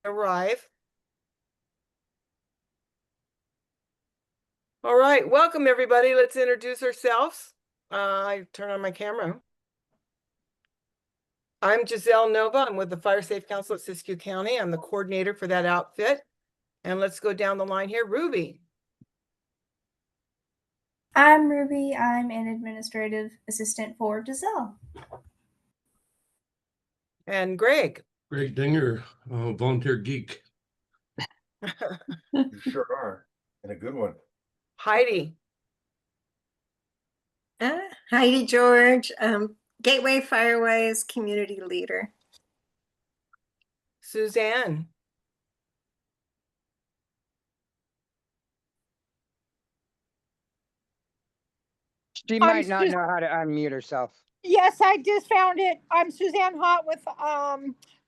arrive. All right, welcome everybody. Let's introduce ourselves. I turn on my camera. I'm Giselle Nova. I'm with the Fire Safe Council of Siskiyou County. I'm the coordinator for that outfit. And let's go down the line here. Ruby. I'm Ruby. I'm an administrative assistant for Giselle. And Greg. Greg Dinger, volunteer geek. You sure are, and a good one. Heidi. Heidi George, Gateway Fireways community leader. Suzanne. She might not know how to unmute herself. Yes, I just found it. I'm Suzanne Hott with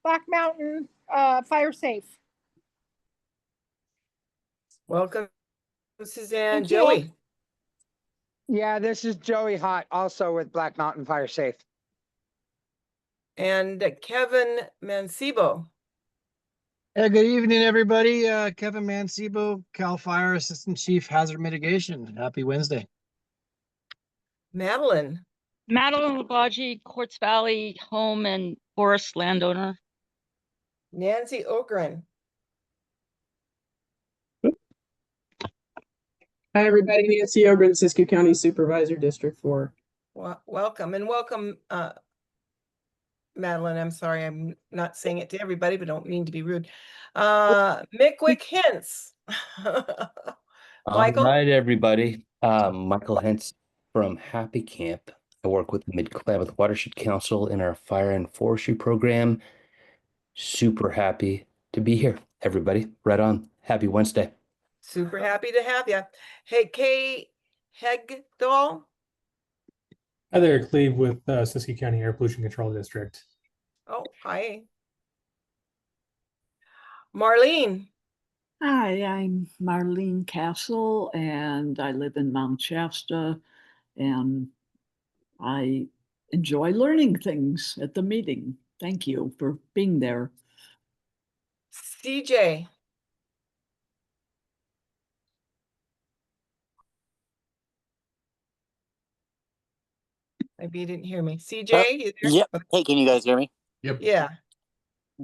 Black Mountain Fire Safe. Welcome, Suzanne. Thank you. Joey. Yeah, this is Joey Hott, also with Black Mountain Fire Safe. And Kevin Mancebo. Good evening, everybody. Kevin Mancebo, Cal Fire Assistant Chief Hazard Mitigation. Happy Wednesday. Madeline. Madeline Labaji, Quartz Valley home and forest landowner. Nancy Ogren. Hi, everybody. Nancy Ogren, Siskiyou County Supervisor, District 4. Welcome, and welcome, Madeline. I'm sorry, I'm not saying it to everybody, but don't mean to be rude. Mickwick Hintz. Michael? All right, everybody. Michael Hintz from Happy Camp. I work with the Mid-Klamath Watershed Council in our fire and forestry program. Super happy to be here, everybody. Right on. Happy Wednesday. Super happy to have you. Hey, Kay Hegdahl. Hi there, Cleve with Siskiyou County Air Pollution Control District. Oh, hi. Marlene. Hi, I'm Marlene Castle, and I live in Mount Shasta, and I enjoy learning things at the meeting. Thank you for being there. CJ. Maybe you didn't hear me. CJ, you there? Yep. Hey, can you guys hear me? Yep. Yeah.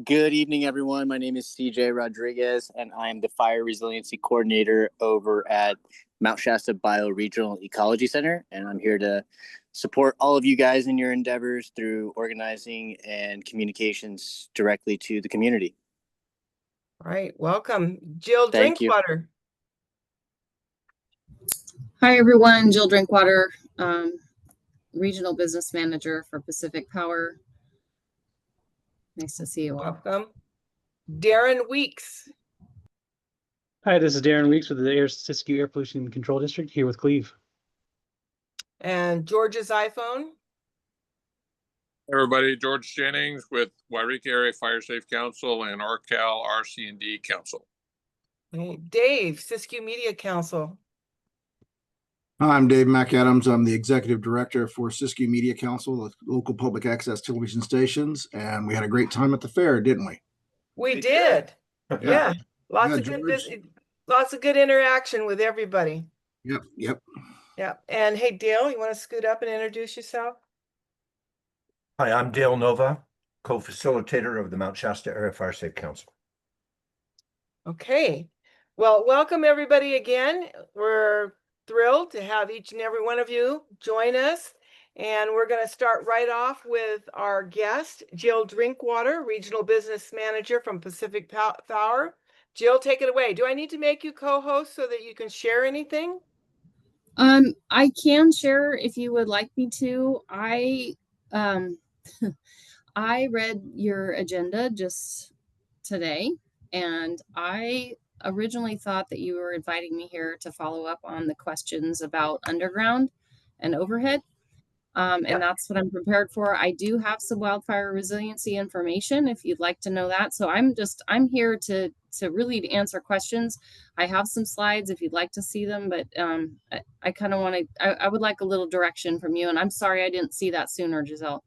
Good evening, everyone. My name is CJ Rodriguez, and I'm the Fire Resiliency Coordinator over at Mount Shasta Bioregional Ecology Center. And I'm here to support all of you guys in your endeavors through organizing and communications directly to the community. All right. Welcome. Jill Thank you. Drinkwater. Hi, everyone. Jill Drinkwater, Regional Business Manager for Pacific Power. Nice to see you all. Welcome. Darren Weeks. Hi, this is Darren Weeks with the Siskiyou Air Pollution Control District here with Cleve. And George's iPhone. Everybody, George Jennings with Wairika Area Fire Safe Council and RCAL RC&D Council. Hey, Dave, Siskiyou Media Council. Hi, I'm Dave McAdams. I'm the Executive Director for Siskiyou Media Council, the local public access television stations, and we had a great time at the fair, didn't we? We did. Yeah. Lots Yeah, of good lots of good interaction with everybody. Yep. And hey, Dale, you want to scoot up and introduce yourself? Hi, I'm Dale Nova, co-facilitator of the Mount Shasta Area Fire Safe Council. Okay. Well, welcome everybody again. We're thrilled to have each and every one of you join us. And we're going to start right off with our guest, Jill Drinkwater, Regional Business Manager from Pacific Power. Jill, take it away. Do I need to make you co-host so that you can share anything? I can share if you would like me to. I read your agenda just today, and I originally thought that you were inviting me here to follow up on the questions about underground and overhead. And that's what I'm prepared for. I do have some wildfire resiliency information if you'd like to know that. So I'm here to really answer questions. I have some slides if you'd like to see them, but I kind of want to, I would like a little direction from you. And I'm sorry I didn't see that sooner, Giselle.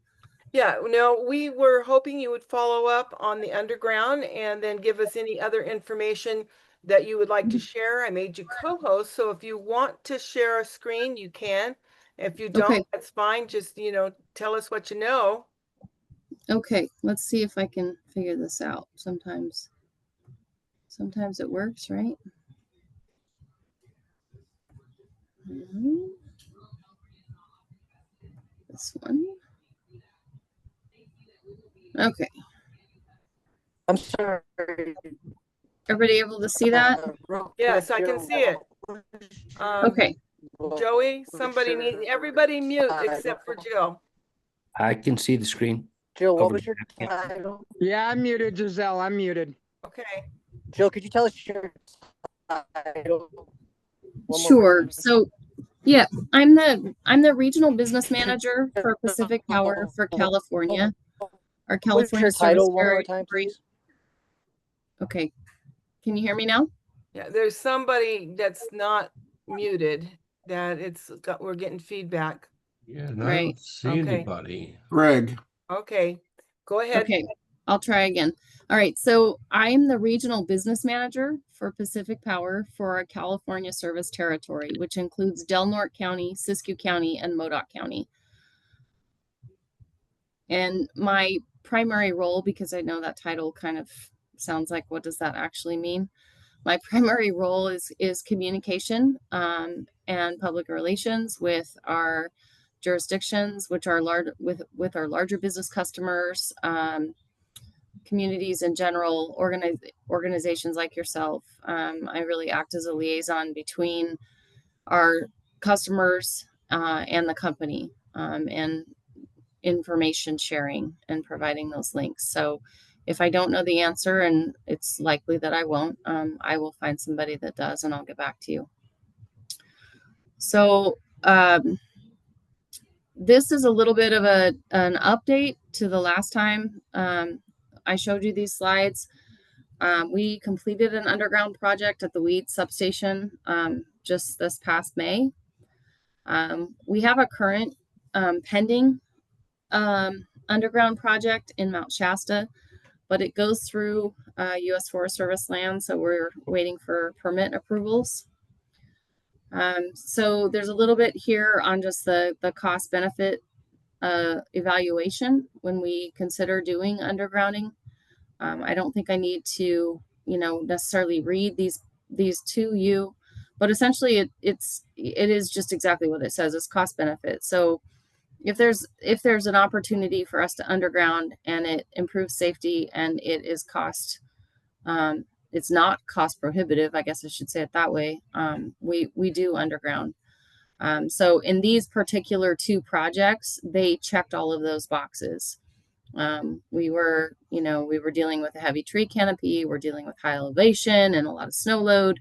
Yeah, no, we were hoping you would follow up on the underground and then give us any other information that you would like to share. I made you co-host, so if you want to share a screen, you can. If you don't, Okay. that's fine. Just, tell us what you know. Okay, let's see if I can figure this out. Sometimes it works, right? This one. Okay. I'm sorry. Everybody able to see that? Yes, I can see it. Okay. Joey, everybody mute except for Jill. I can see the screen. Jill, what Over was your there. title? Yeah, I'm muted, Giselle. I'm muted. Okay. Jill, could you tell us your title? Sure. So, yeah, I'm the regional business manager for Pacific Power for California. Our What's California your service title one more territory. time, please? Okay. Can you hear me now? Yeah, there's somebody that's not muted that we're getting feedback. Yeah, and I Right. don't see Okay. anybody. Greg. Okay, go ahead. Okay, I'll try again. All right, so I'm the regional business manager for Pacific Power for our California service territory, which includes Del Norte County, Siskiyou County, and Modoc County. And my primary role, because I know that title kind of sounds like, what does that actually mean? My primary role is communication and public relations with our jurisdictions, which are large with our larger business customers, communities in general, organizations like yourself. I really act as a liaison between our customers and the company, and information sharing and providing those links. So if I don't know the answer, and it's likely that I won't, I will find somebody that does and I'll get back to you. So this is a little bit of an update to the last time I showed you these slides. We completed an underground project at the Weed substation just this past May. We have a current pending underground project in Mount Shasta, but it goes through U.S. Forest Service land, so we're waiting for permit approvals. So there's a little bit here on just the cost benefit evaluation when we consider doing undergrounding. I don't think I need to, necessarily read these to you, but essentially it is just exactly what it says. It's cost benefit. So if there's an opportunity for us to underground and it improves safety and it is it's not cost prohibitive, I guess I should say it that way, we do underground. So in these particular two projects, they checked all of those boxes. We were dealing with a heavy tree canopy, we're dealing with high elevation and a lot of snow load.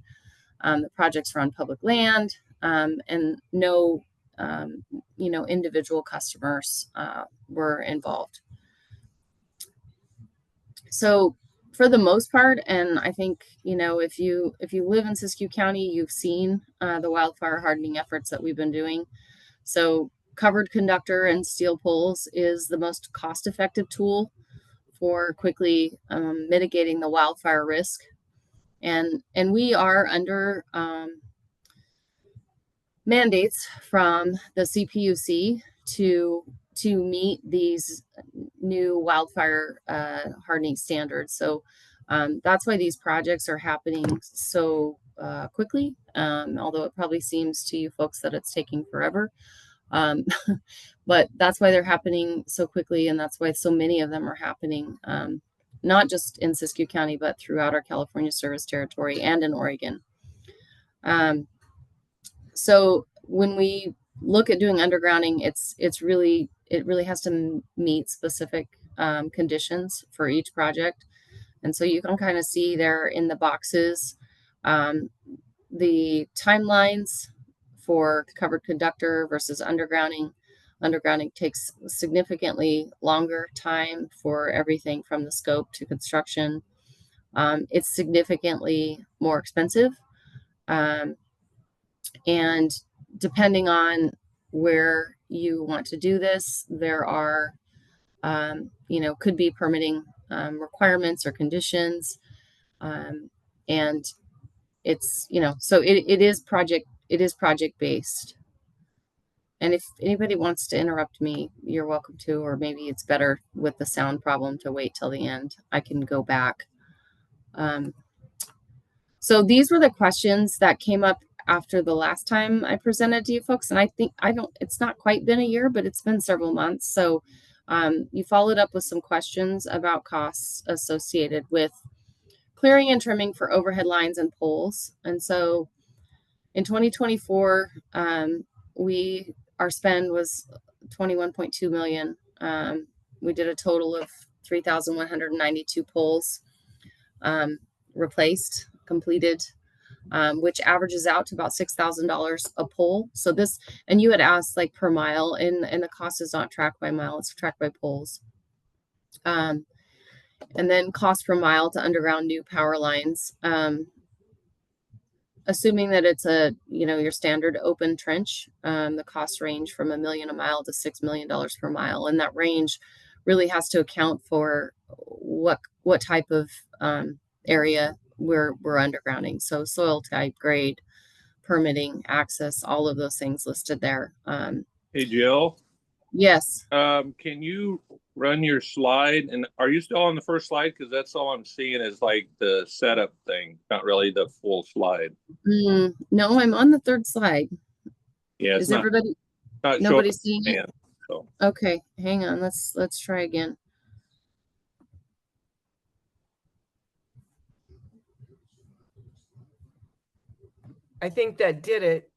The projects were on public land, and no individual customers were involved. So for the most part, and I think, if you live in Siskiyou County, you've seen the wildfire hardening efforts that we've been doing. So covered conductor and steel poles is the most cost-effective tool for quickly mitigating the wildfire risk. And we are under mandates from the CPUC to meet these new wildfire hardening standards. So that's why these projects are happening so quickly, although it probably seems to you folks that it's taking forever. But that's why they're happening so quickly, and that's why so many of them are happening, not just in Siskiyou County, but throughout our California service territory and in Oregon. So when we look at doing undergrounding, it really has to meet specific conditions for each project. And so you can kind of see there in the boxes the timelines for covered conductor versus undergrounding. Undergrounding takes significantly longer time for everything from the scope to construction. It's significantly more expensive. And depending on where you want to do this, there are could be permitting requirements or conditions. And it's, so it is project based. And if anybody wants to interrupt me, you're welcome to, or maybe it's better with the sound problem to wait till the end. I can go back. So these were the questions that came up after the last time I presented to you folks. And it's not quite been a year, but it's been several months. So you followed up with some questions about costs associated with clearing and trimming for overhead lines and poles. And so in 2024, our spend was 21.2 million. We did a total of 3,192 poles replaced, completed, which averages out to about $6,000 a pole. So this, and you had asked like per mile, and the cost is not tracked by mile, it's tracked by poles. And then cost per mile to underground new power lines. Assuming that it's your standard open trench, the costs range from $1 million a mile to $6 million per mile. And that range really has to account for what type of area we're undergrounding. So soil type, grade, permitting, access, all of those things listed there. Hey, Jill. Yes. Can you run your slide? And are you still on the first slide? Because that's all I'm seeing is like the setup thing, not really the full slide. No, I'm on the third slide. Yeah, is everybody? Nobody's seeing it. So. Okay, hang on. Let's try again. I think that did it.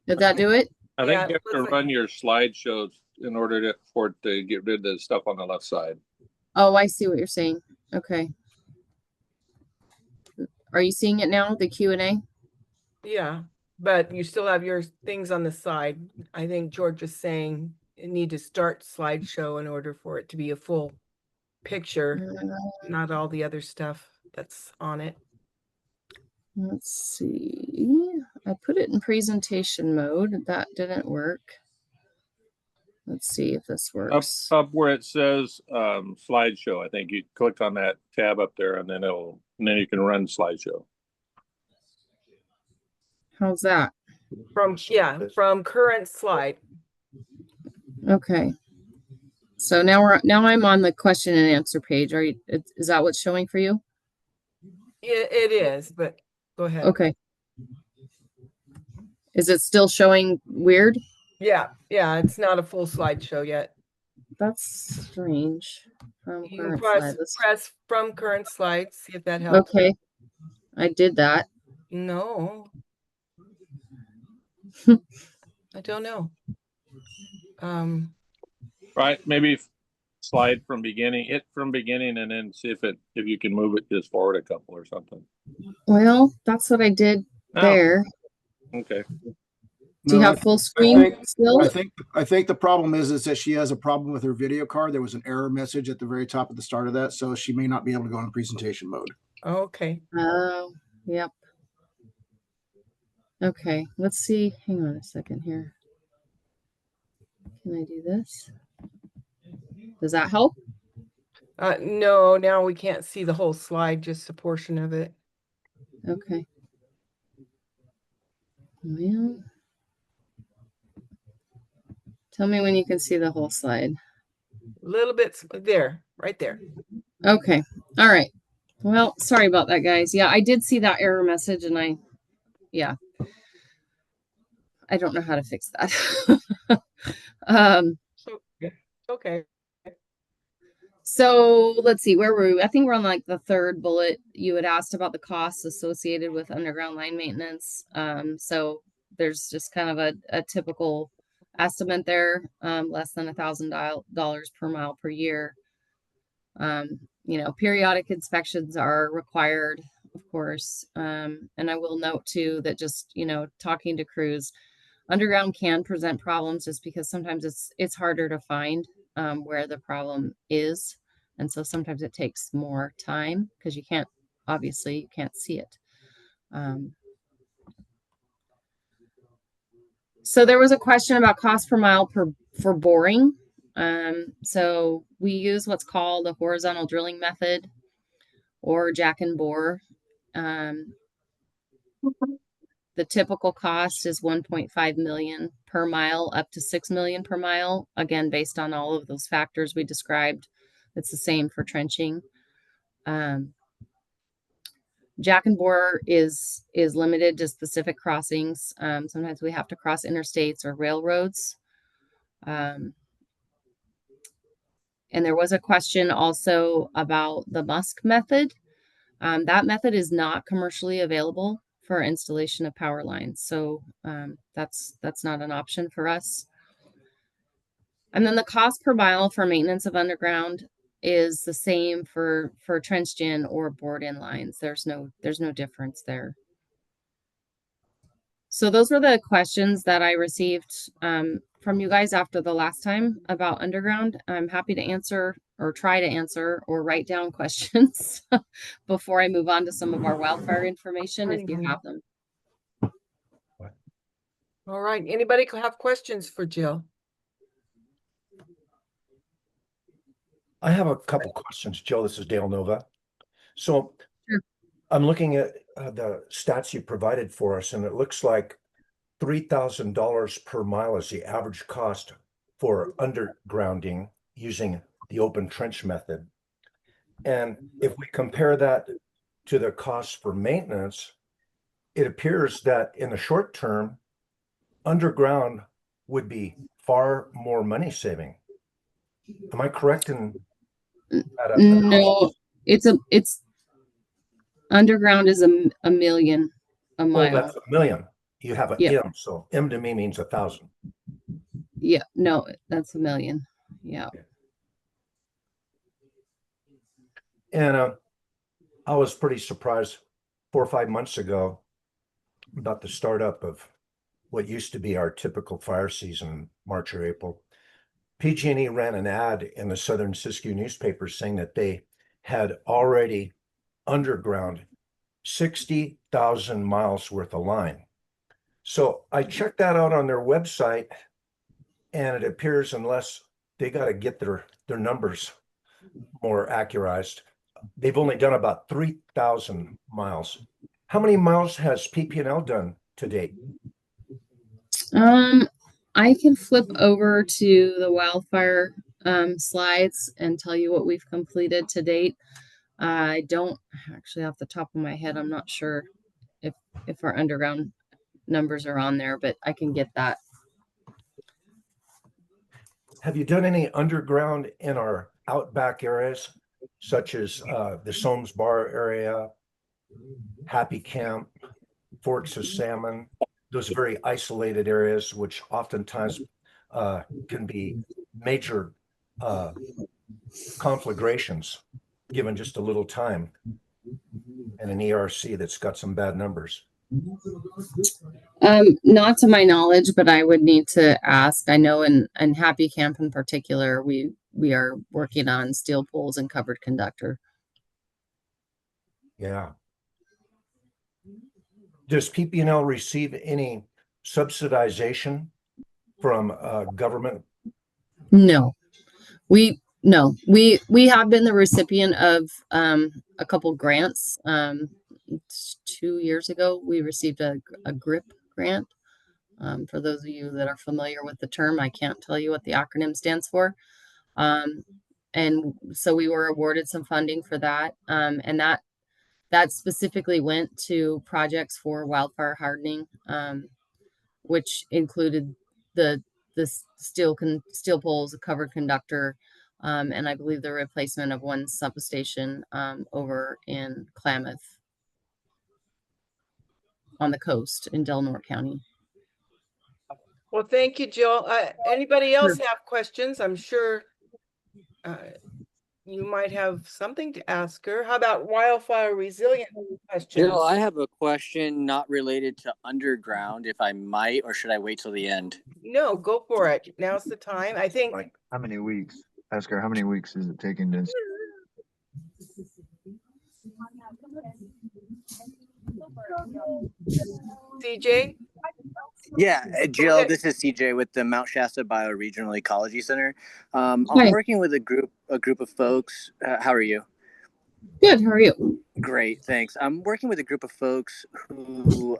Did that do it? I think you have to run your slideshows in order for it to get rid of the stuff on the left side. Oh, I see what you're saying. Okay. Are you seeing it now, the Q&A? Yeah, but you still have your things on the side. I think George is saying you need to start slideshow in order for it to be a full picture, not all the other stuff that's on it. Let's see. I put it in presentation mode. That didn't work. Let's see if this works. Up where it says slideshow, I think you click on that tab up there, and then you can run slideshow. How's that? From current slide. Okay. So now I'm on the question and answer page. Is that what's showing for you? It is, but go ahead. Okay. Is it still showing weird? Yeah, it's not a full slideshow yet. That's strange. From You can current press from current slide, see if that helps. Okay. I did that. No. I don't know. Right, maybe slide from beginning, and then see if you can move it just forward a couple or something. Well, that's what I did there. Okay. Do you have full screen still? I think the problem is that she has a problem with her video card. There was an error message at the very top of the start of that, so she may not be able to go in presentation mode. Okay. Oh, yep. Okay, let's see. Hang on a second here. Can I do this? Does that help? No, now we can't see the whole slide, just a portion of it. Okay. Well, tell me when you can see the whole slide. A little bit there, right there. Okay. All right. Well, sorry about that, guys. Yeah, I did see that error message, and I don't know how to fix that. Okay. So let's see, where were we? I think we're on like the third bullet. You had asked about the costs associated with underground line maintenance. So there's just kind of a typical estimate there, less than $1,000 per mile per year. Periodic inspections are required, of course. And I will note too that just, talking to crews, underground can present problems just because sometimes it's harder to find where the problem is. And so sometimes it takes more time because you can't see it. So there was a question about cost per mile for boring. So we use what's called a horizontal drilling method or jack and bore. The typical cost is 1.5 million per mile, up to 6 million per mile. Again, based on all of those factors we described. It's the same for trenching. Jack and bore is limited to specific crossings. Sometimes we have to cross interstates or railroads. And there was a question also about the Musk method. That method is not commercially available for installation of power lines. So that's not an option for us. And then the cost per mile for maintenance of underground is the same for trenched in or bored in lines. There's no difference there. So those were the questions that I received from you guys after the last time about underground. I'm happy to answer or try to answer or write down questions before I move on to some of our wildfire information if you have them. All right. Anybody have questions for Jill? I have a couple questions, Jill. This is Dale Nova. So Sure. I'm looking at the stats you provided for us, and it looks like $3,000 per mile is the average cost for undergrounding using the open trench method. And if we compare that to the cost for maintenance, it appears that in the short term, underground would be far more money saving. Am I correct in that? No, it's underground is a million a Oh, mile. that's a million. You have an Yeah. M, so M to me means 1,000. Yeah, no, that's a million. Yeah. And I was pretty surprised 4 or 5 months ago about the startup of what used to be our typical fire season, March or April. PG&E ran an ad in the Southern Siskiyou newspaper saying that they had already underground 60,000 miles worth of line. So I checked that out on their website, and it appears unless they got to get their numbers more accurized, they've only done about 3,000 miles. How many miles has PP&L done to date? I can flip over to the wildfire slides and tell you what we've completed to date. I don't actually off the top of my head, I'm not sure if our underground numbers are on there, but I can get that. Have you done any underground in our outback areas, such as the Soames Bar area, Happy Camp, Forks of Salmon, those very isolated areas, which oftentimes can be major conflagrations given just a little time, and an ERC that's got some bad numbers? Not to my knowledge, but I would need to ask. I know in Happy Camp in particular, we are working on steel poles and covered conductor. Yeah. Does PP&L receive any subsidization from government? No, we have been the recipient of a couple grants. 2 years ago, we received a GRIP grant. For those of you that are familiar with the term, I can't tell you what the acronym stands for. And so we were awarded some funding for that. And that specifically went to projects for wildfire hardening, which included the steel poles, a covered conductor, and I believe the replacement of one substation over in Klamath on the coast in Delaware County. Well, thank you, Jill. Anybody else have questions? I'm sure you might have something to ask her. How about wildfire resilient questions? Jill, I have a question not related to underground, if I might, or should I wait till the end? No, go for it. Now's the time. I think. Like, how many weeks? Ask her, how many weeks is it taking to? CJ? Yeah, Jill, ahead. this is CJ with the Mount Shasta Bioregional Ecology Center. I'm Hi. working with a group of folks. How are you? Good. How are you? Great, thanks. I'm working with a group of folks who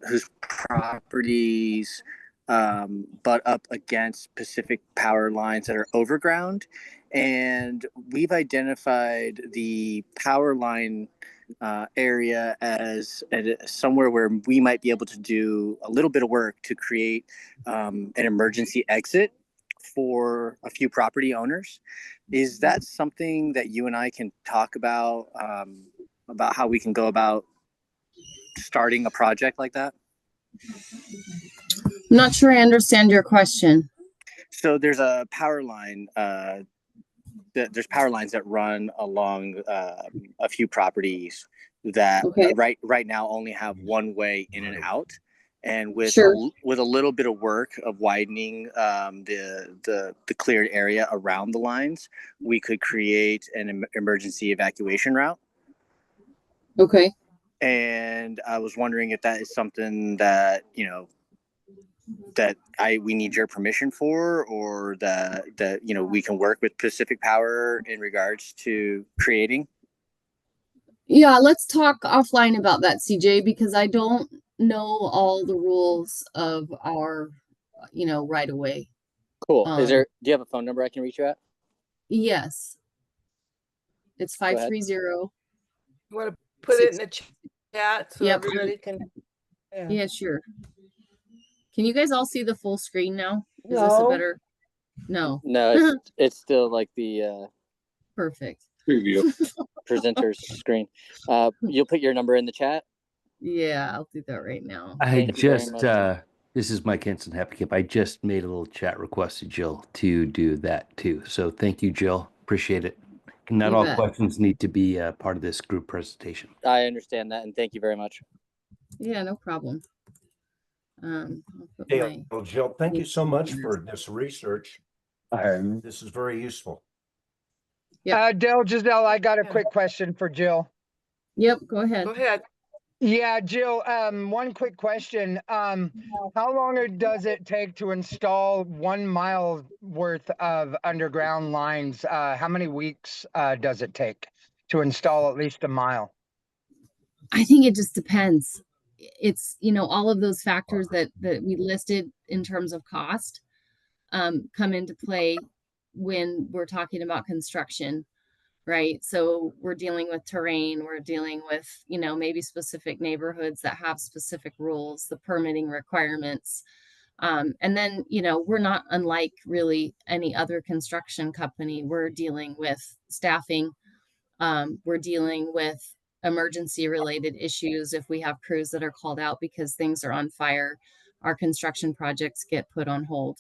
whose properties butt up against specific power lines that are overground, and we've identified the power line area as somewhere where we might be able to do a little bit of work to create an emergency exit for a few property owners. Is that something that you and I can talk about how we can go about starting a project like that? I'm not sure I understand your question. So there's a power line. There's power lines that run along a few properties that right now only have one way in and out. And with with a little bit of work of widening the cleared area around the lines, we could create an emergency evacuation route. Okay. And I was wondering if that is something that, you know, that we need your permission for, or that you know, we can work with Pacific Power in regards to creating. Yeah, let's talk offline about that, CJ, because I don't know all the rules of our, you know, right away. Cool. Do you have a phone number I can reach you at? Yes. It's 530. You want to put it in the chat so everybody can. Yeah, sure. Can you guys all see the full screen now? Is No. this a better? No. No, it's still like the perfect preview presenter's screen. You'll put your number in the chat. Yeah, I'll do that right now. This is Mike Henson, Happy Camp. I just made a little chat request to Jill to do that too. So thank you, Jill. Appreciate it. Not You all bet. questions need to be part of this group presentation. I understand that, and thank you very much. Yeah, no problem. Jill, thank you so much for this research. This is very useful. Giselle, I got a quick question for Jill. Yep, go ahead. Go ahead. Yeah, Jill, one quick question. How long does it take to install 1 mile worth of underground lines? How many weeks does it take to install at least a mile? I think it just depends. It's, you know, all of those factors that we listed in terms of cost come into play when we're talking about construction, right? So we're dealing with terrain, we're dealing with, you know, maybe specific neighborhoods that have specific rules, the permitting requirements. And then, you know, we're not unlike really any other construction company. We're dealing with staffing. We're dealing with emergency related issues. If we have crews that are called out because things are on fire, our construction projects get put on hold.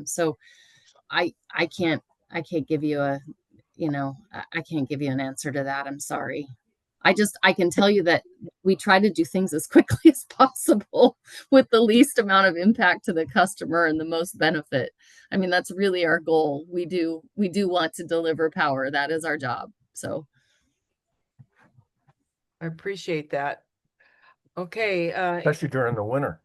So I can't give you a, you know, I can't give you an answer to that. I'm sorry. I can tell you that we try to do things as quickly as possible with the least amount of impact to the customer and the most benefit. I mean, that's really our goal. We do want to deliver power. That is our job. So I appreciate that. Okay. Especially during the winter.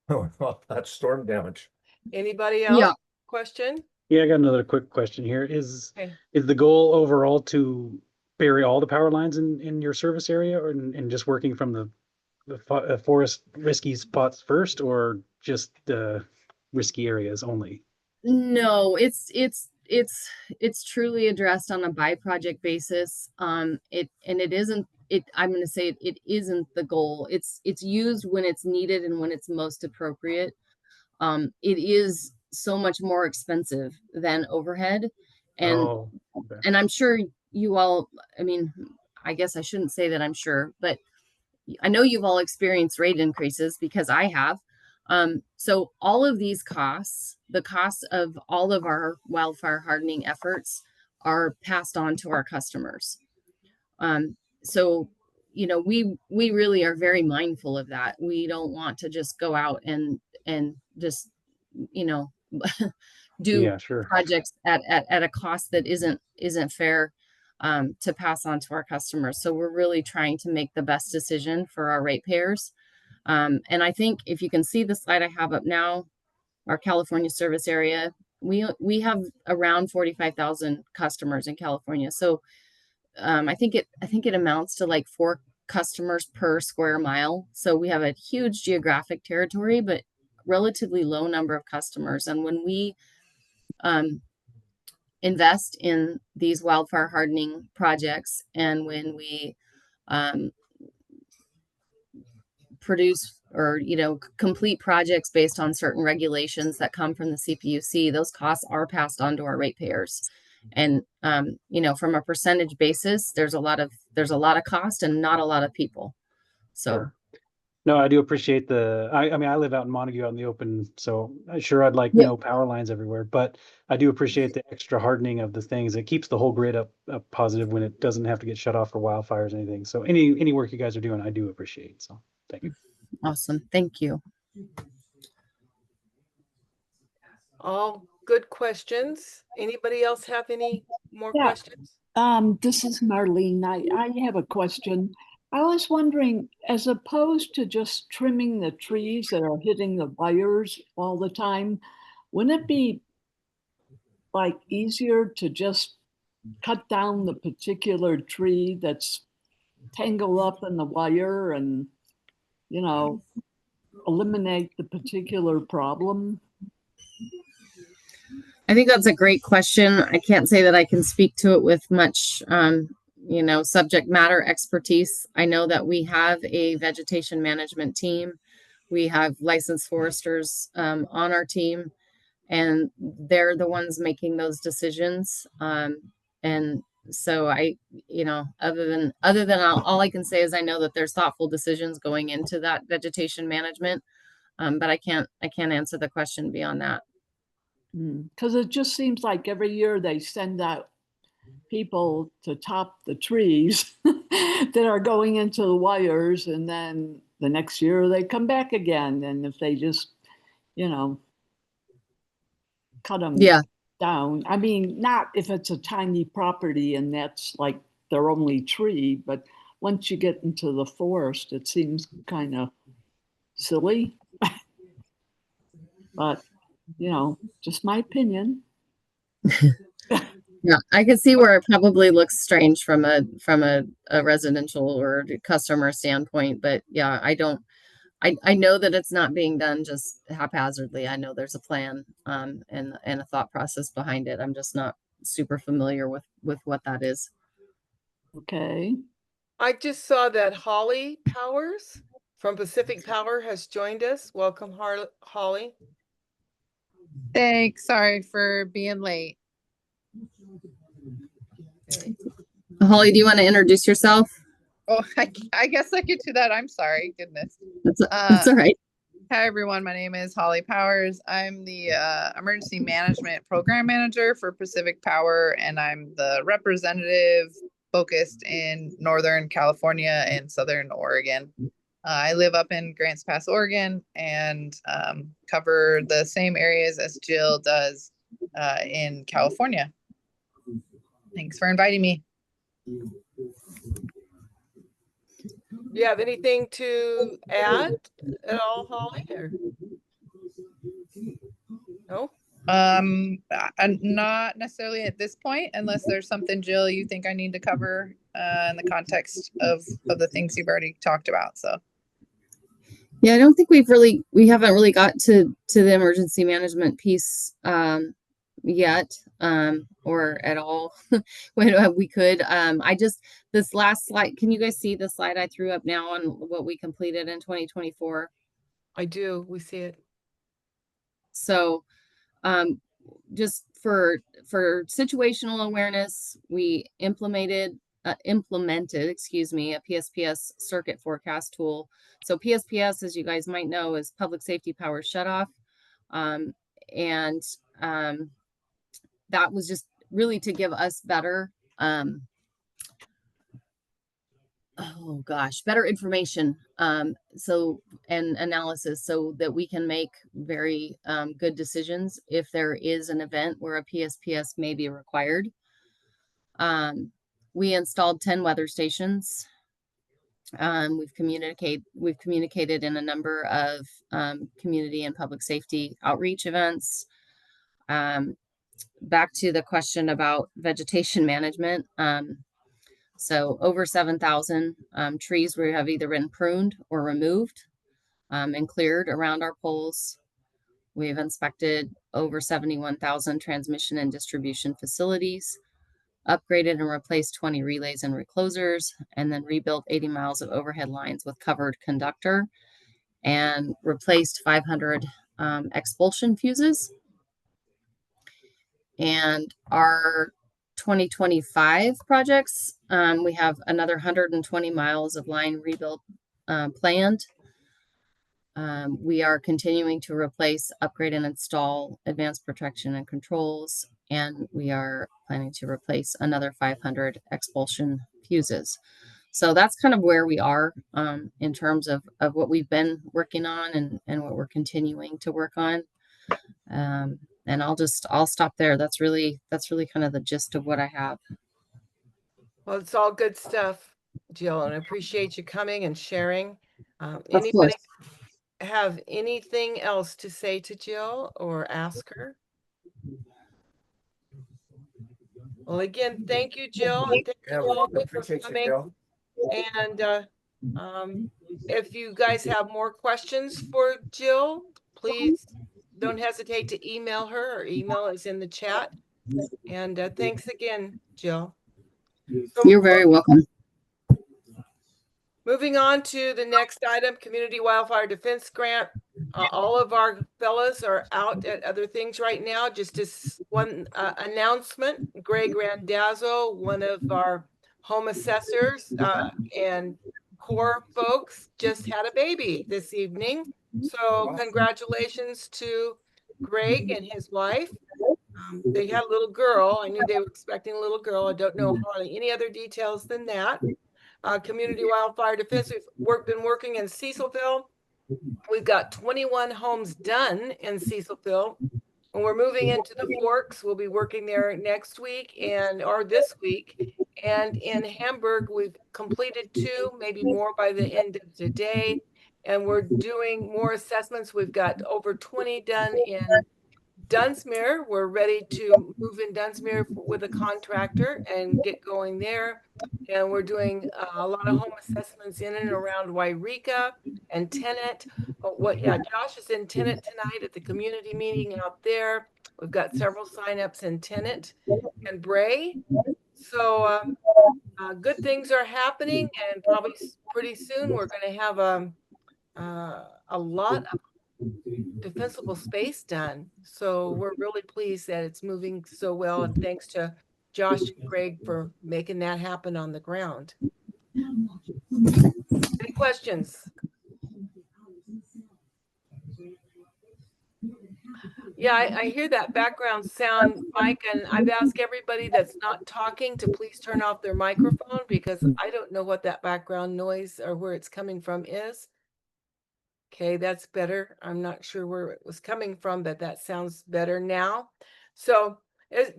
Well, that's storm damage. Anybody else? Question? Yeah, I got another quick question here. Is Okay. the goal overall to bury all the power lines in your service area, or and just working from the forest risky spots first, or just the risky areas only? no, it's truly addressed on a by project basis. It isn't it. I'm going to say it isn't the goal. It's used when it's needed and when it's most appropriate. It is so much more expensive than overhead, and and I'm sure you all. I mean, I guess I shouldn't say that I'm sure, but I know you've all experienced rate increases because I have. So all of these costs, the cost of all of our wildfire hardening efforts, are passed on to our customers. So, you know, we really are very mindful of that. We don't want to just go out and just, you know, do projects at a cost that isn't fair to pass on to our customers. So we're really trying to make the best decision for our ratepayers. And I think if you can see the slide I have up now, our California service area, we have around 45,000 customers in California. So I think it amounts to like 4 customers per square mile. So we have a huge geographic territory, but relatively low number of customers. And when we invest in these wildfire hardening projects, and when we produce or complete projects based on certain regulations that come from the CPUC, those costs are passed on to our ratepayers. And from a percentage basis, there's a lot of cost and not a lot of people. So Sure. No, I do appreciate I mean, I live out in Montague out in the open, so I'd like Yeah. no power lines everywhere, but I do appreciate the extra hardening of the things. It keeps the whole grid up positive when it doesn't have to get shut off for wildfires or anything. So any work you guys are doing, I do appreciate. So thank you. Awesome. Thank you. All good questions. Anybody else have any more Yeah. questions? This is Marlene. I have a question. I was wondering, as opposed to just trimming the trees that are hitting the wires all the time, wouldn't it be like easier to just cut down the particular tree that's tangled up in the wire and, eliminate the particular problem? I think that's a great question. I can't say that I can speak to it with much, subject matter expertise. I know that we have a vegetation management team. We have licensed foresters on our team, and they're the ones making those decisions. And so other than all I can say is I know that there's thoughtful decisions going into that vegetation management, but I can't answer the question beyond that. Because it just seems like every year they send out people to top the trees that are going into the wires, and then the next year they come back again. And if they just, cut them down, I mean, not if it's a tiny property and that's like their only tree, but once you get into the forest, it seems kind of silly. But just my opinion. Yeah, I can see where it probably looks strange from a residential or customer standpoint, but yeah, I know that it's not being done just haphazardly. I know there's a plan and a thought process behind it. I'm just not super familiar with what that is. Okay. I just saw that Holly Powers from Pacific Power has joined us. Welcome, Holly. Thanks. Sorry for being late. Okay. Holly, do you want to introduce yourself? Oh, I guess I could do that. I'm sorry. Goodness. That's all right. Hi, everyone. My name is Holly Powers. I'm the Emergency Management Program Manager for Pacific Power, and I'm the representative focused in Northern California and Southern Oregon. I live up in Grants Pass, Oregon, and cover the same areas as Jill does in California. Thanks for inviting me. Do you have anything to add at all, Holly? Or no? Not necessarily at this point, unless there's something, Jill, you think I need to cover in the context of the things you've already talked about. So yeah, I don't think we haven't really got to the emergency management piece yet, or at all. when we could. This last slide, can you guys see the slide I threw up now on what we completed in 2024? I do. We see it. So just for situational awareness, we implemented, a PSPS circuit forecast tool. So PSPS, as you guys might know, is Public Safety Power Shutoff. That was just really to give us better, better information, and analysis, so that we can make very good decisions if there is an event where a PSPS may be required. We installed 10 weather stations. We've communicated in a number of community and public safety outreach events. Back to the question about vegetation management. So over 7,000 trees we have either been pruned or removed and cleared around our poles. We've inspected over 71,000 transmission and distribution facilities, upgraded and replaced 20 relays and reclosers, and then rebuilt 80 miles of overhead lines with covered conductor, and replaced 500 expulsion fuses. And our 2025 projects, we have another 120 miles of line rebuild planned. We are continuing to replace, upgrade, and install advanced protection and controls, and we are planning to replace another 500 expulsion fuses. So that's kind of where we are in terms of what we've been working on and what we're continuing to work on. And I'll stop there. That's really kind of the gist of what I have. Well, it's all good stuff, Jill, and I appreciate you coming and sharing. Of Anybody course. have anything else to say to Jill or ask her? Well, again, thank you, Jill, and thank Yeah, you we all for appreciate you, coming. Jill. And if you guys have more questions for Jill, please don't hesitate to email her. Her email is in the chat. And thanks again, Jill. So You're very welcome. moving on to the next item, Community Wildfire Defense Grant. All of our fellows are out at other things right now. Just as one announcement, Greg Randazzo, one of our home assessors and core folks, just had a baby this evening. So congratulations to Greg and his wife. They had a little girl. I knew they were expecting a little girl. I don't know hardly any other details than that. Community Wildfire Defense, we've been working in Cecilville. We've got 21 homes done in Cecilville. When we're moving into the Forks, we'll be working there next week or this week. And in Hamburg, we've completed 2, maybe more by the end of the day. And we're doing more assessments. We've got over 20 done in Dunsmuir. We're ready to move in Dunsmuir with a contractor and get going there. And we're doing a lot of home assessments in and around Wairika and Tennant. Josh is in Tennant tonight at the community meeting out there. We've got several signups in Tennant and Bray. So good things are happening, and probably pretty soon we're going to have a lot of defensible space done. So we're really pleased that it's moving so well, and thanks to Josh and Greg for making that happen on the ground. Any questions? Yeah, I hear that background sound, Mike, and I've asked everybody that's not talking to please turn off their microphone because I don't know what that background noise or where it's coming from is. Okay, that's better. I'm not sure where it was coming from, but that sounds better now. So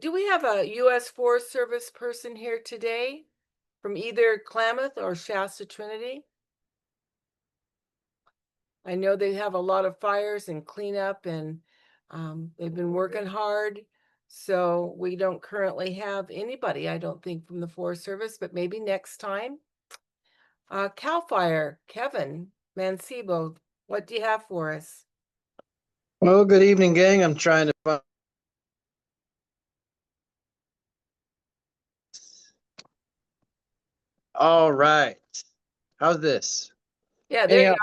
do we have a U.S. Forest Service person here today from either Klamath or Shasta Trinity? I know they have a lot of fires and cleanup, and they've been working hard. So we don't currently have anybody, I don't think, from the Forest Service, but maybe next time. CAL FIRE, Kevin Mancebo, what do you have for us? Well, good evening, gang. I'm trying to find. All right. How's this? Yeah, there Anyhow,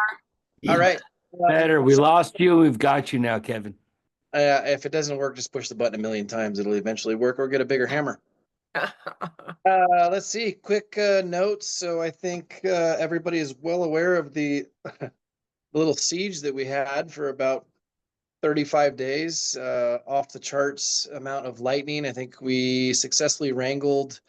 you are. all right. Better. We lost you. We've got you now, Kevin. If it doesn't work, just push the button a million times. It'll eventually work, or get a bigger hammer. Let's see. Quick notes. So I think everybody is well aware of the little siege that we had for about 35 days. Off the charts amount of lightning. I think we successfully wrangled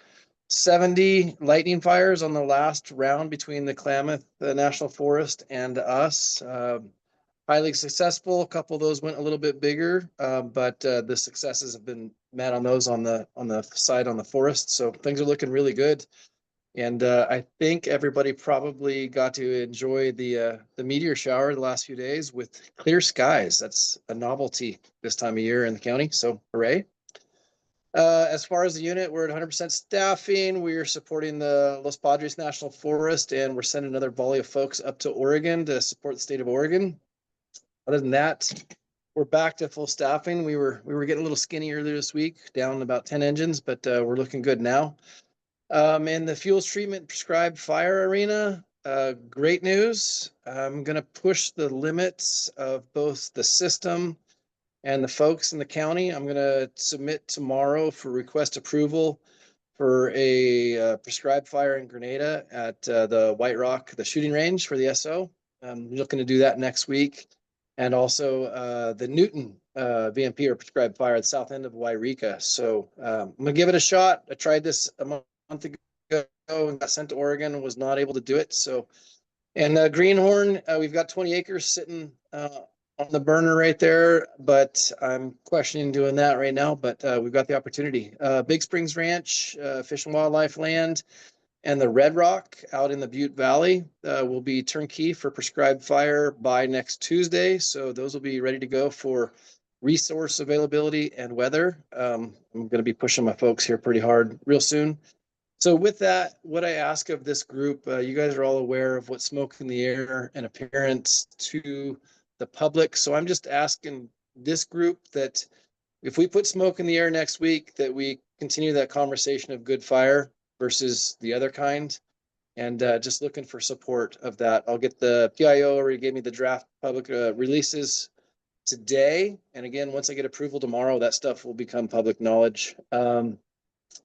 70 lightning fires on the last round between the Klamath National Forest and us. Highly successful. A couple of those went a little bit bigger, but the successes have been met on those on the side on the forest. So things are looking really good. And I think everybody probably got to enjoy the meteor shower the last few days with clear skies. That's a novelty this time of year in the county. So hooray. As far as the unit, we're at 100% staffing. We are supporting the Los Padres National Forest, and we're sending another volley of folks up to Oregon to support the state of Oregon. Other than that, we're back to full staffing. We were getting a little skinny earlier this week, down about 10 engines, but we're looking good now. In the fuels treatment prescribed fire arena, great news. I'm going to push the limits of both the system and the folks in the county. I'm going to submit tomorrow for request approval for a prescribed fire in Grenada at the White Rock, the shooting range for the SO. I'm looking to do that next week. And also the Newton VMP or prescribed fire at the south end of Wairika. So I'm going to give it a shot. I tried this a month ago and got sent to Oregon and was not able to do it. So, and Greenhorn, we've got 20 acres sitting on the burner right there, but I'm questioning doing that right now, but we've got the opportunity. Big Springs Ranch, Fish and Wildlife Land, and the Red Rock out in the Butte Valley will be turnkey for prescribed fire by next Tuesday. So those will be ready to go for resource availability and weather. I'm going to be pushing my folks here pretty hard real soon. So with that, what I ask of this group, you guys are all aware of what smoke in the air and appearance to the public. So I'm just asking this group that if we put smoke in the air next week, that we continue that conversation of good fire versus the other kind, and just looking for support of that. I'll get the PIO already gave me the draft public releases today. And again, once I get approval tomorrow, that stuff will become public knowledge.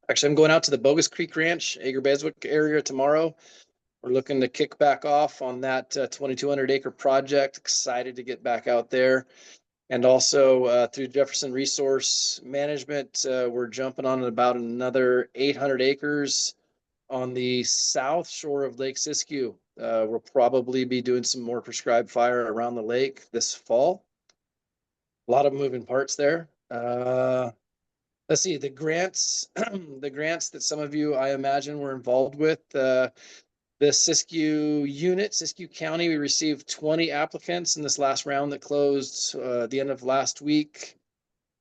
Actually, I'm going out to the Bogus Creek Ranch, Ager-Beswick area tomorrow. We're looking to kick back off on that 2,200 acre project. Excited to get back out there. And also through Jefferson Resource Management, we're jumping on about another 800 acres on the south shore of Lake Siskiyou. We'll probably be doing some more prescribed fire around the lake this fall. A lot of moving parts there. Let's see, the grants, the grants that some of you, I imagine, were involved with. The Siskiyou unit, Siskiyou County, we received 20 applicants in this last round that closed at the end of last week.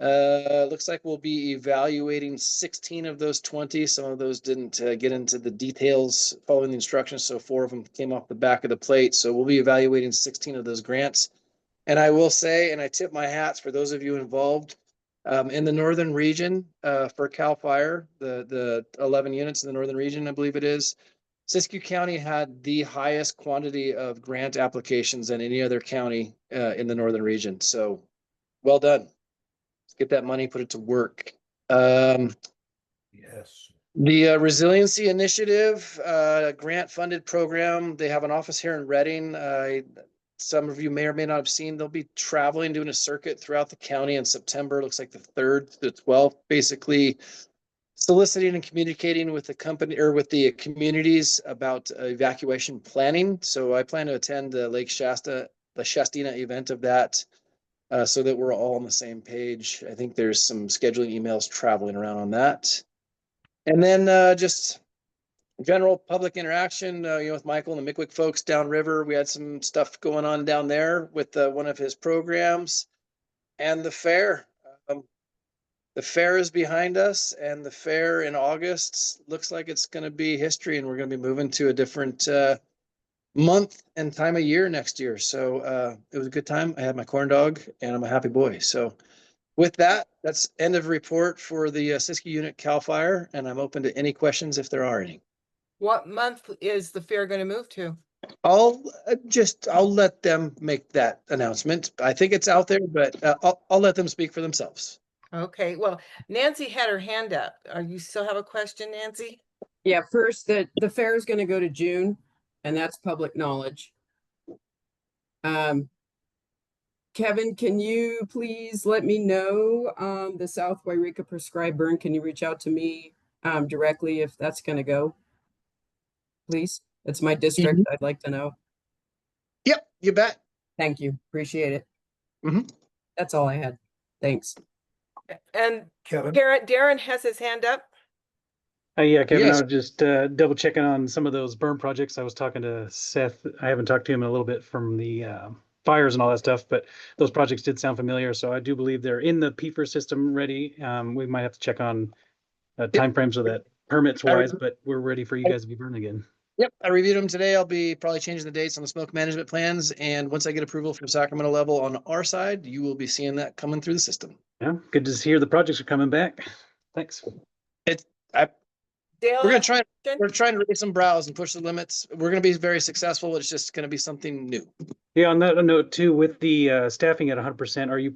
Looks like we'll be evaluating 16 of those 20. Some of those didn't get into the details following the instructions, so 4 of them came off the back of the plate. So we'll be evaluating 16 of those grants. And I will say, and I tip my hats for those of you involved, in the northern region for CAL FIRE, the 11 units in the northern region, I believe it is, Siskiyou County had the highest quantity of grant applications than any other county in the northern region. So well done. Let's get that money, put it to work. Yes. The Resiliency Initiative grant funded program, they have an office here in Reading. Some of you may or may not have seen, they'll be traveling, doing a circuit throughout the county in September. Looks like the 3rd to the 12th, basically soliciting and communicating with the company or with the communities about evacuation planning. So I plan to attend the Lake Shasta, the Shastina event of that so that we're all on the same page. I think there's some scheduling emails traveling around on that. And then just general public interaction, with Michael and the Mickwick folks downriver. We had some stuff going on down there with one of his programs and the fair. The fair is behind us, and the fair in August looks like it's going to be history, and we're going to be moving to a different month and time of year next year. So it was a good time. I had my corn dog, and I'm a happy boy. So with that, that's end of report for the Siskiyou unit CAL FIRE, and I'm open to any questions if there are any. What month is the fair going to move to? I'll let them make that announcement. I think it's out there, but I'll let them speak for themselves. Okay, well, Nancy had her hand up. Are you still have a question, Nancy? Yeah, first, the fair is going to go to June, and that's public knowledge. Kevin, can you please let me know the South Wairika prescribed burn? Can you reach out to me directly if that's going to go? Please, it's my district. I'd like to know. Yep, you bet. Thank you. Appreciate it. Mhm. That's all I had. Thanks. And Kevin? Darren has his hand up. Yeah, Kevin, Yes. I was just double checking on some of those burn projects. I was talking to Seth. I haven't talked to him in a little bit from the fires and all that stuff, but those projects did sound familiar. So I do believe they're in the PFR system ready. We might have to check on timeframes of that permits wise, but we're ready for you guys to be burning again. Yep, I reviewed them today. I'll be probably changing the dates on the smoke management plans. And once I get approval from Sacramento level on our side, you will be seeing that coming through the system. Yeah, good to hear the projects are coming back. Thanks. Dale, We're gonna try. We're trying to raise some brows and push the limits. We're gonna be very successful. It's just gonna be something new. Yeah, on that note too, with the staffing at 100%, are you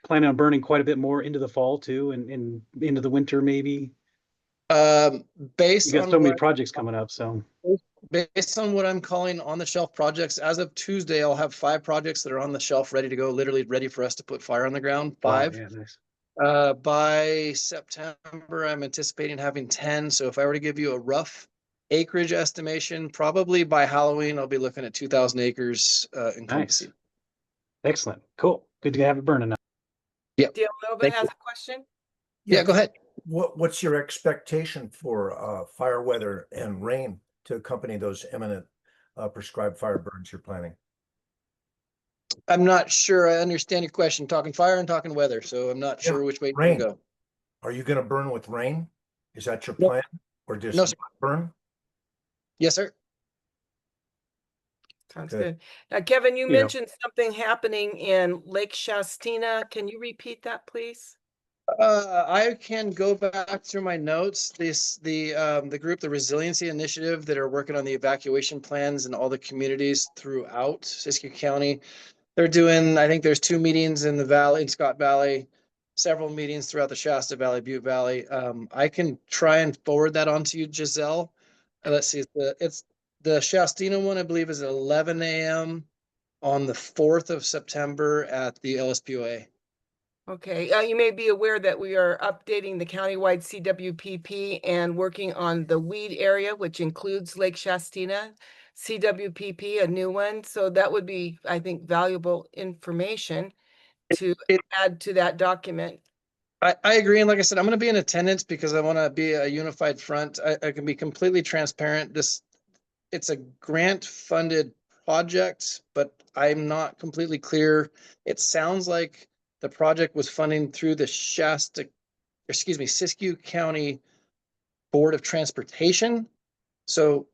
planning on burning quite a bit more into the fall too, and into the winter maybe? Based You got on so many what projects coming up, so. based on what I'm calling on the shelf projects, as of Tuesday, I'll have 5 projects that are on the shelf ready to go, literally ready for us to put fire on the ground. 5. Wow, yeah, nice. By September, I'm anticipating having 10. So if I were to give you a rough acreage estimation, probably by Halloween, I'll be looking at 2,000 acres encompassing. Nice. Excellent. Cool. Good to have it burning now. Yeah. Dale Nova has a question. Yeah, go ahead. What's your expectation for fire weather and rain to accompany those imminent prescribed fire burns you're planning? I'm not sure I understand your question. Talking fire and talking weather, so I'm not sure which way you're Rain. gonna go. Are you going to burn with rain? Is that your Nope. plan, or just No, sir. burn? Yes, sir. Sounds Good. good. Kevin, you Yeah. mentioned something happening in Lake Shastina. Can you repeat that, please? I can go back through my notes. The group, the Resiliency Initiative, that are working on the evacuation plans in all the communities throughout Siskiyou County. They're doing, I think there's 2 meetings in the valley, in Scott Valley, several meetings throughout the Shasta Valley, Butte Valley. I can try and forward that on to you, Giselle. Let's see, it's the Shastina one, I believe, is at 11 a.m. on the 4th of September at the LSPOA. Okay, you may be aware that we are updating the countywide CWPP and working on the weed area, which includes Lake Shastina. CWPP, a new one. So that would be, I think, valuable information to add to that document. I agree. And like I said, I'm going to be in attendance because I want to be a unified front. I can be completely transparent. It's a grant funded project, but I'm not completely clear. It sounds like the project was funding through the Siskiyou County Board of Transportation. So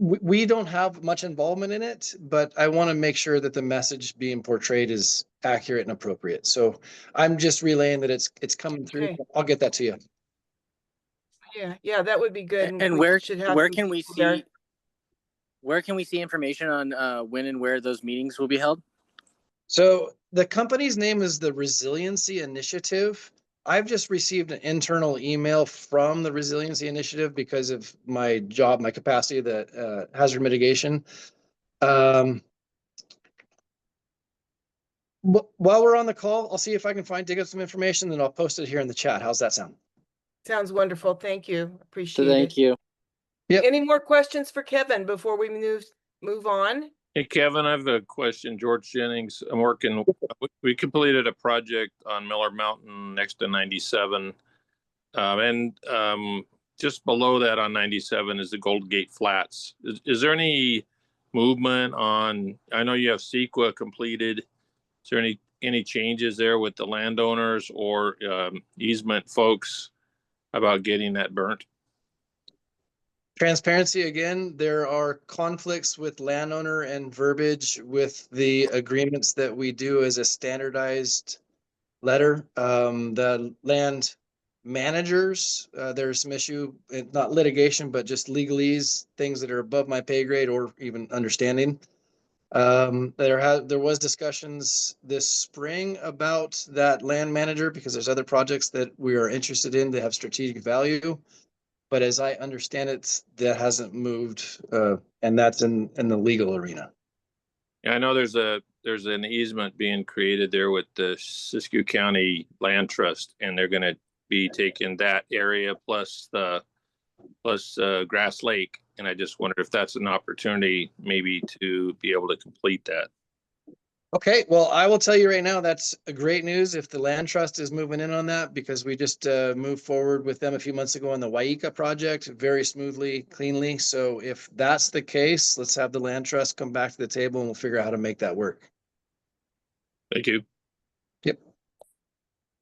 we don't have much involvement in it, but I want to make sure that the message being portrayed is accurate and appropriate. So I'm just relaying that it's coming through. Okay. I'll get that to you. Yeah, that would be good. And we where should have where some can we people there. see where can we see information on when and where those meetings will be held? So the company's name is the Resiliency Initiative. I've just received an internal email from the Resiliency Initiative because of my job, my capacity, the hazard mitigation. While we're on the call, I'll see if I can dig up some information, then I'll post it here in the chat. How's that sound? Sounds wonderful. Thank you. So Appreciate thank it. you. Yep. Any more questions for Kevin before we move on? Hey, Kevin, I have a question. George Jennings. We completed a project on Miller Mountain next to 97. And just below that on 97 is the Gold Gate Flats. Is there any movement on, I know you have CEQA completed. Is there any changes there with the landowners or easement folks about getting that burnt? Transparency again, there are conflicts with landowner and verbiage with the agreements that we do as a standardized letter. The land managers, there's some issue, not litigation, but just legalese, things that are above my pay grade or even understanding. There was discussions this spring about that land manager because there's other projects that we are interested in that have strategic value. But as I understand it, that hasn't moved, and that's in the legal arena. Yeah, I know there's an easement being created there with the Siskiyou County Land Trust, and they're going to be taking that area plus Grass Lake. And I just wonder if that's an opportunity maybe to be able to complete that. Okay, well, I will tell you right now, that's a great news if the land trust is moving in on that, because we just moved forward with them a few months ago on the Waika project very smoothly, cleanly. So if that's the case, let's have the land trust come back to the table and we'll figure out how to make that work. Thank you. Yep.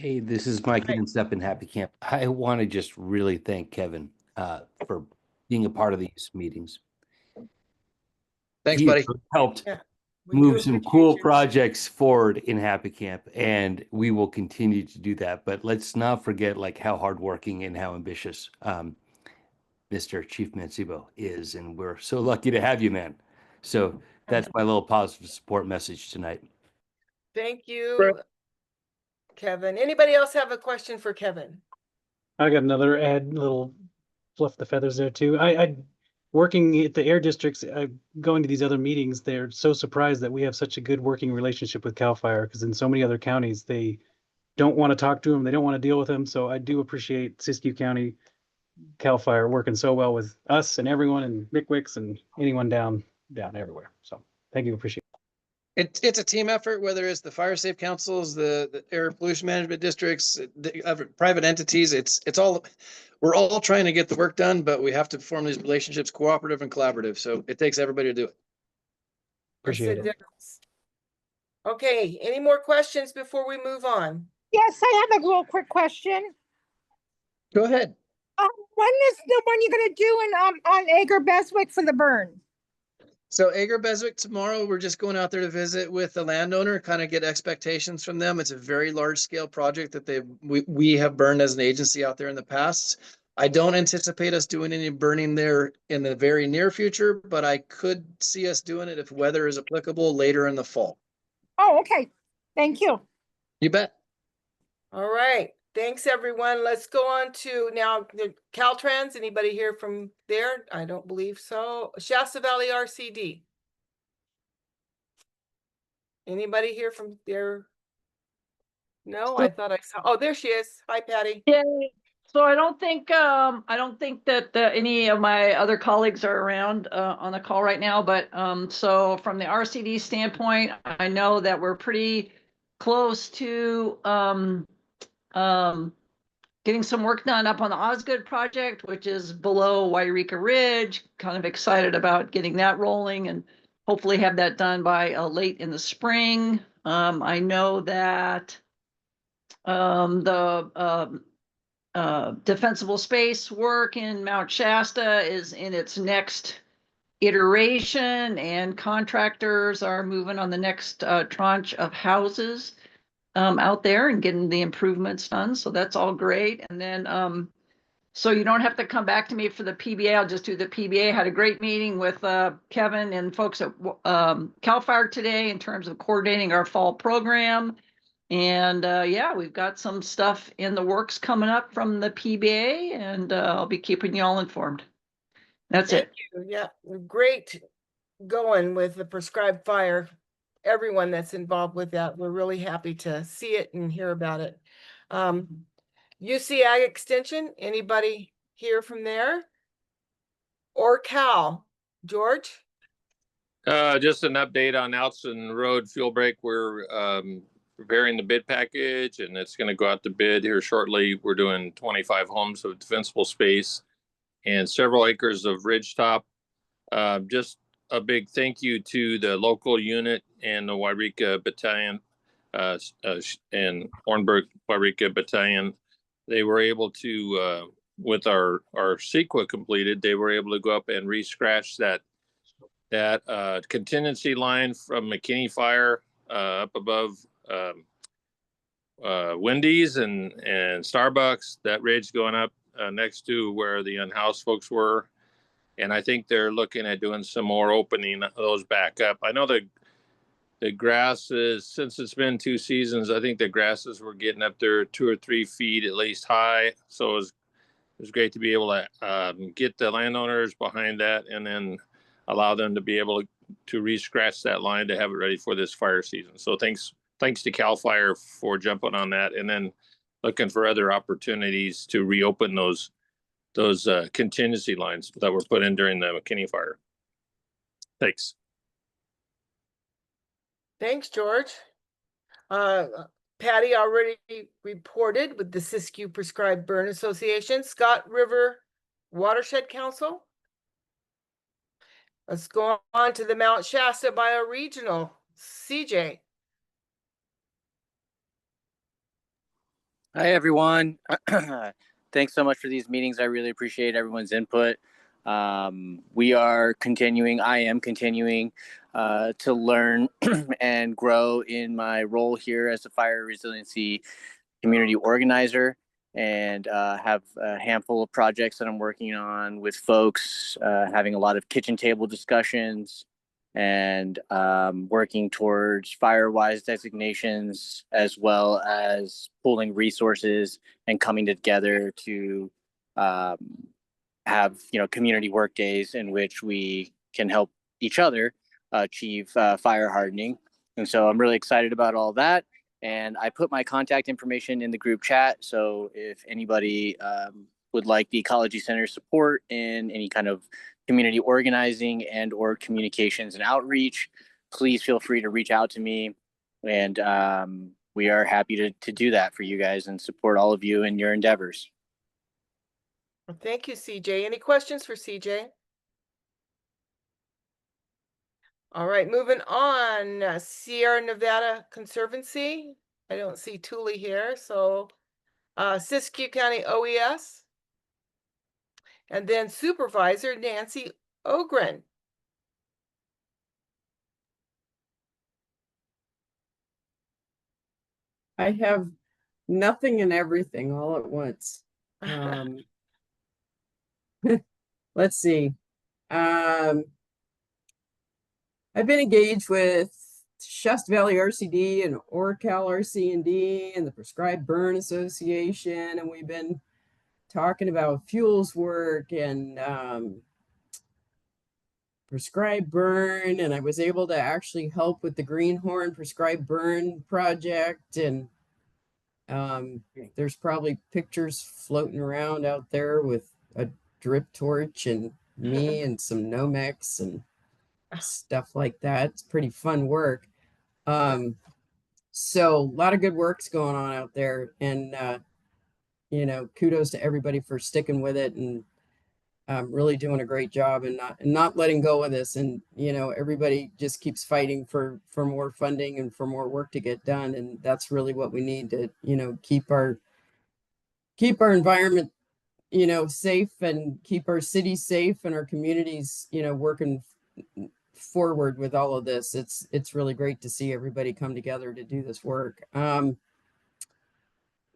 Hey, this is Mike Hens up in Happy Camp. I want to just really thank Kevin for being a part of these meetings. Thanks, He buddy. helped Yeah, we do move some appreciate cool you. projects forward in Happy Camp, and we will continue to do that. But let's not forget like how hardworking and how ambitious Mr. Chief Mancibo is, and we're so lucky to have you, man. So that's my little positive support message tonight. Thank you, Kevin. Anybody else have a question for Kevin? I got another little fluff the feathers there too. I working at the air districts, going to these other meetings, they're so surprised that we have such a good working relationship with CAL FIRE, because in so many other counties, they don't want to talk to them, they don't want to deal with them. So I do appreciate Siskiyou County CAL FIRE working so well with us and everyone, and Mickwicks and anyone down everywhere. So thank you, appreciate it. It's a team effort, whether it's the fire safe councils, the air pollution management districts, the other private entities. It's all, we're all trying to get the work done, but we have to form these relationships cooperative and collaborative. So it takes everybody to do it. Appreciate it. Okay, any more questions before we move on? Yes, I have a real quick question. Go ahead. When is the one you're gonna do in on Ager Beswick for the burn? So Ager Beswick tomorrow, we're just going out there to visit with the landowner, kind of get expectations from them. It's a very large scale project that we have burned as an agency out there in the past. I don't anticipate us doing any burning there in the very near future, but I could see us doing it if weather is applicable later in the fall. Oh, okay. Thank you. You bet. All right, thanks, everyone. Let's go on to now the Caltrans. Anybody here from there? I don't believe so. Shasta Valley RCD. Anybody here from there? No, I thought I saw. Oh, there she is. Hi, Patty. Yay. So I don't think that any of my other colleagues are around on the call right now, but so from the RCD standpoint, I know that we're pretty close to getting some work done up on the Osgood project, which is below Wairika Ridge. Kind of excited about getting that rolling and hopefully have that done by late in the spring. I know that the defensible space work in Mount Shasta is in its next iteration, and contractors are moving on the next tranche of houses out there and getting the improvements done. So that's all great. And then, so you don't have to come back to me for the PBA. I'll just do the PBA. Had a great meeting with Kevin and folks at CAL FIRE today in terms of coordinating our fall program. And yeah, we've got some stuff in the works coming up from the PBA, and I'll be keeping you all informed. That's Thank it. you. Yeah, great going with the prescribed fire. Everyone that's involved with that, we're really happy to see it and hear about it. UC Ag Extension, anybody here from there? Or Cal? George? Just an update on Outson Road fuel break. We're preparing the bid package, and it's going to go out to bid here shortly. We're doing 25 homes of defensible space and several acres of ridgetop. Just a big thank you to the local unit and the Wairika Battalion and Hornburg Wairika Battalion. They were able to, with our CEQA completed, they were able to go up and re-scratch that contingency line from McKinney Fire up above Wendy's and Starbucks. That ridge going up next to where the unhoused folks were. And I think they're looking at doing some more opening those back up. I know the grasses, since it's been 2 seasons, I think the grasses were getting up there 2 or 3 feet at least high. So it was great to be able to get the landowners behind that and then allow them to be able to re-scratch that line to have it ready for this fire season. So thanks to CAL FIRE for jumping on that, and then looking for other opportunities to reopen those contingency lines that were put in during the McKinney fire. Thanks. Thanks, George. Patty already reported with the Siskiyou Prescribed Burn Association, Scott River Watershed Council. Let's go on to the Mount Shasta Bioregional, CJ. Hi, everyone. Thanks so much for these meetings. I really appreciate everyone's input. We are continuing, I am continuing to learn and grow in my role here as a fire resiliency community organizer, and have a handful of projects that I'm working on with folks, having a lot of kitchen table discussions, and working towards FireWise designations, as well as pooling resources and coming together to have community work days in which we can help each other achieve fire hardening. And so I'm really excited about all that. And I put my contact information in the group chat. So if anybody would like the Ecology Center support in any kind of community organizing and or communications and outreach, please feel free to reach out to me. And we are happy to do that for you guys and support all of you in your endeavors. Well, thank you, CJ. Any questions for CJ? All right, moving on. Sierra Nevada Conservancy. I don't see Thule here. So Siskiyou County OES. And then Supervisor Nancy Ogren. I have nothing and everything all at once. Let's see. I've been engaged with Shasta Valley RCD and Orcal RC&D and the Prescribed Burn Association, and we've been talking about fuels work and prescribed burn, and I was able to actually help with the Greenhorn Prescribed Burn project. And there's probably pictures floating around out there with a drip torch and me and some Nomex and stuff like that. It's pretty fun work. So a lot of good work's going on out there, and kudos to everybody for sticking with it and really doing a great job and not letting go of this. And everybody just keeps fighting for more funding and for more work to get done, and that's really what we need to keep our environment safe, and keep our cities safe, and our communities working forward with all of this. It's really great to see everybody come together to do this work.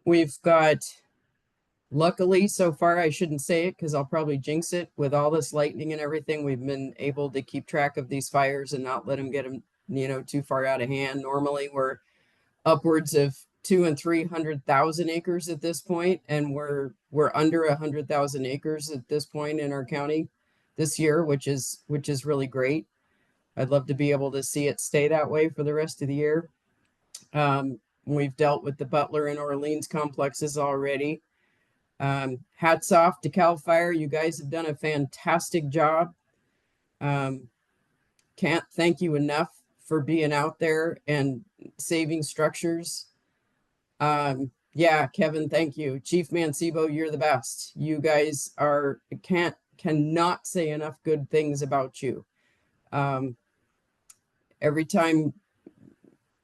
We've got, luckily so far, I shouldn't say it because I'll probably jinx it, with all this lightning and everything, we've been able to keep track of these fires and not let them get them too far out of hand. Normally we're upwards of 200,000 and 300,000 acres at this point, and we're under 100,000 acres at this point in our county this year, which is really great. I'd love to be able to see it stay that way for the rest of the year. We've dealt with the Butler and Orleans complexes already. Hats off to CAL FIRE. You guys have done a fantastic job. Can't thank you enough for being out there and saving structures. Yeah, Kevin, thank you. Chief Mancebo, you're the best. You guys cannot say enough good things about you. Every time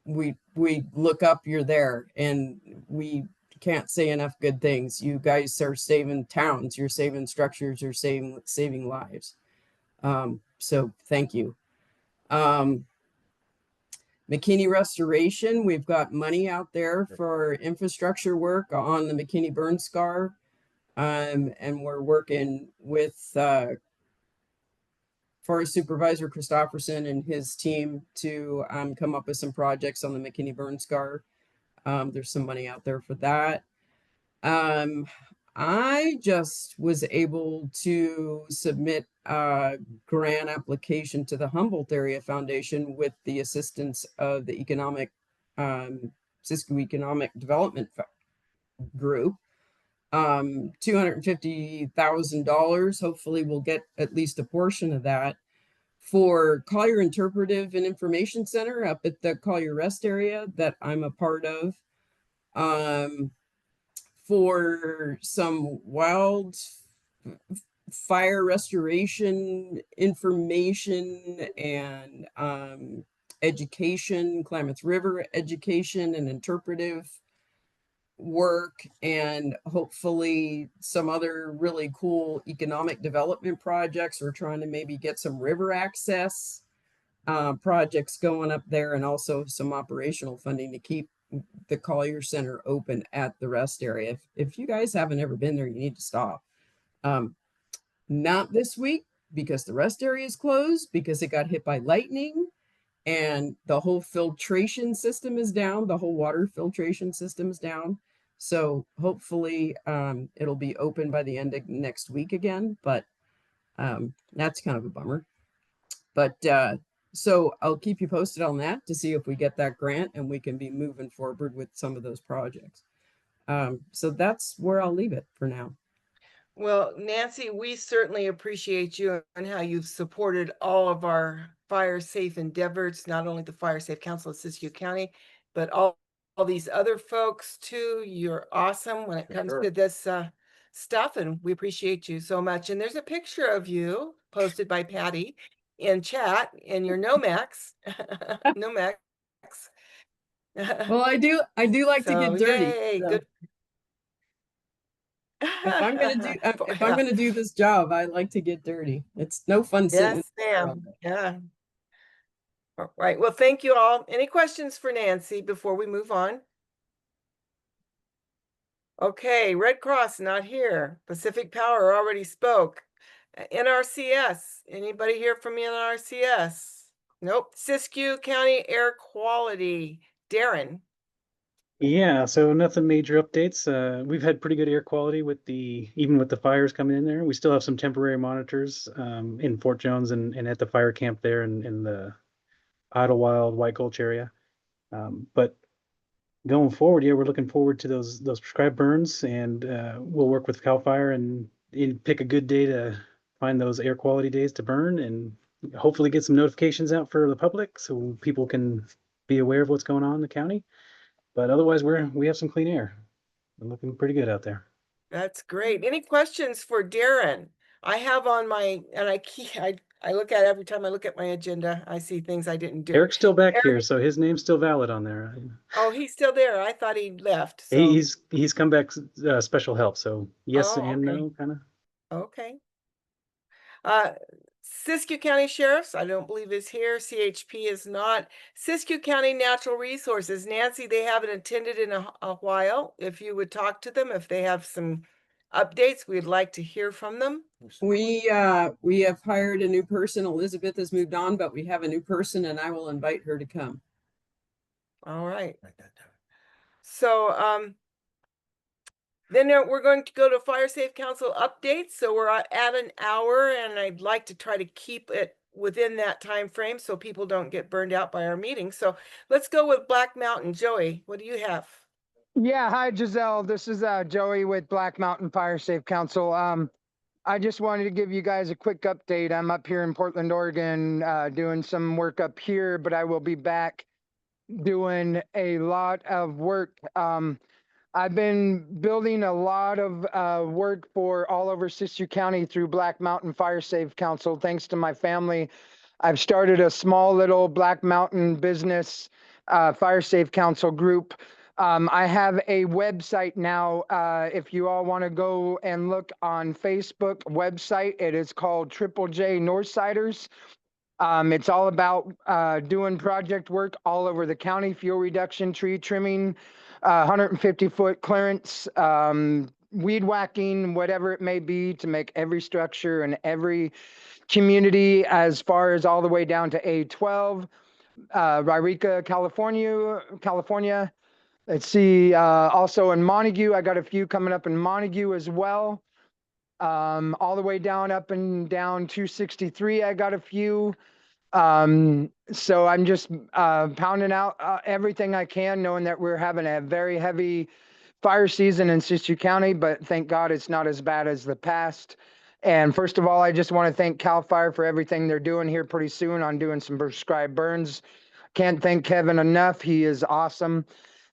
we look up, you're there, and we can't say enough good things. You guys are saving towns, you're saving structures, you're saving lives. So thank you. McKinney Restoration, we've got money out there for infrastructure work on the McKinney burn scar. And we're working with Forest Supervisor Christopherson and his team to come up with some projects on the McKinney burn scar. There's some money out there for that. I just was able to submit a grant application to the Humboldt Area Foundation with the assistance of the Siskiyou Economic Development Group. $250,000. Hopefully we'll get at least a portion of that for Collier Interpretive and Information Center up at the Collier Rest area that I'm a part of. For some fire restoration information and education, Klamath River education and interpretive work, and hopefully some other really cool economic development projects. We're trying to maybe get some river access projects going up there, and also some operational funding to keep the Collier Center open at the rest area. If you guys haven't ever been there, you need to stop. Not this week because the rest area is closed because it got hit by lightning and the whole filtration system is down. The whole water filtration system is down. So hopefully it'll be open by the end of next week again, but that's kind of a bummer. But so I'll keep you posted on that to see if we get that grant and we can be moving forward with some of those projects. So that's where I'll leave it for now. Well, Nancy, we certainly appreciate you and how you've supported all of our fire safe endeavors, not only the Fire Safe Council of Siskiyou County, but all these other folks too. You're awesome when it comes to this stuff, and we appreciate you so much. And there's a picture of you posted by Patty in chat in your Nomex. Nomex. Well, I do like to get dirty. Yay, So. good. If I'm gonna do this job, I like to get dirty. It's no fun sitting. Yes, ma'am. Yeah. All right. Well, thank you all. Any questions for Nancy before we move on? Okay, Red Cross not here. Pacific Power already spoke. NRCS. Anybody here from NRCS? Nope. Siskiyou County Air Quality. Darren. Yeah, so nothing major updates. We've had pretty good air quality even with the fires coming in there. We still have some temporary monitors in Fort Jones and at the fire camp there in the Idlewild, White Gulch area. But going forward, yeah, we're looking forward to those prescribed burns, and we'll work with CAL FIRE and pick a good day to find those air quality days to burn, and hopefully get some notifications out for the public so people can be aware of what's going on in the county. But otherwise, we have some clean air. We're looking pretty good out there. That's great. Any questions for Darren? I have on my, and I look at it every time I look at my agenda. I see things I didn't do. Eric's still back here, so his name's still valid on there. Oh, he's still there. I thought he left. So. He's come back special help. So yes and no, kind of. Okay. Siskiyou County Sheriff's, I don't believe is here. CHP is not. Siskiyou County Natural Resources. Nancy, they haven't attended in a while. If you would talk to them, if they have some updates, we'd like to hear from them. We have hired a new person. Elizabeth has moved on, but we have a new person and I will invite her to come. All right. So then we're going to go to Fire Safe Council updates. So we're at an hour, and I'd like to try to keep it within that time frame so people don't get burned out by our meeting. So let's go with Black Mountain. Joey, what do you have? Yeah, hi Giselle. This is Joey with Black Mountain Fire Safe Council. I just wanted to give you guys a quick update. I'm up here in Portland, Oregon, doing some work up here, but I will be back doing a lot of work. I've been building a lot of work for all over Siskiyou County through Black Mountain Fire Safe Council. Thanks to my family, I've started a small little Black Mountain business Fire Safe Council group. I have a website now. If you all want to go and look on Facebook website, it is called Triple J Northsiders. It's all about doing project work all over the county, fuel reduction, tree trimming, 150-foot clearance, weed whacking, whatever it may be, to make every structure and every community, as far as all the way down to A12, Yreka, California. Let's see, also in Montague, I got a few coming up in Montague as well. All the way down up and down 263, I got a few. So I'm just pounding out everything I can, knowing that we're having a very heavy fire season in Siskiyou County, but thank God it's not as bad as the past. And first of all, I just want to thank CAL FIRE for everything they're doing here pretty soon on doing some prescribed burns. Can't thank Kevin enough. He is awesome.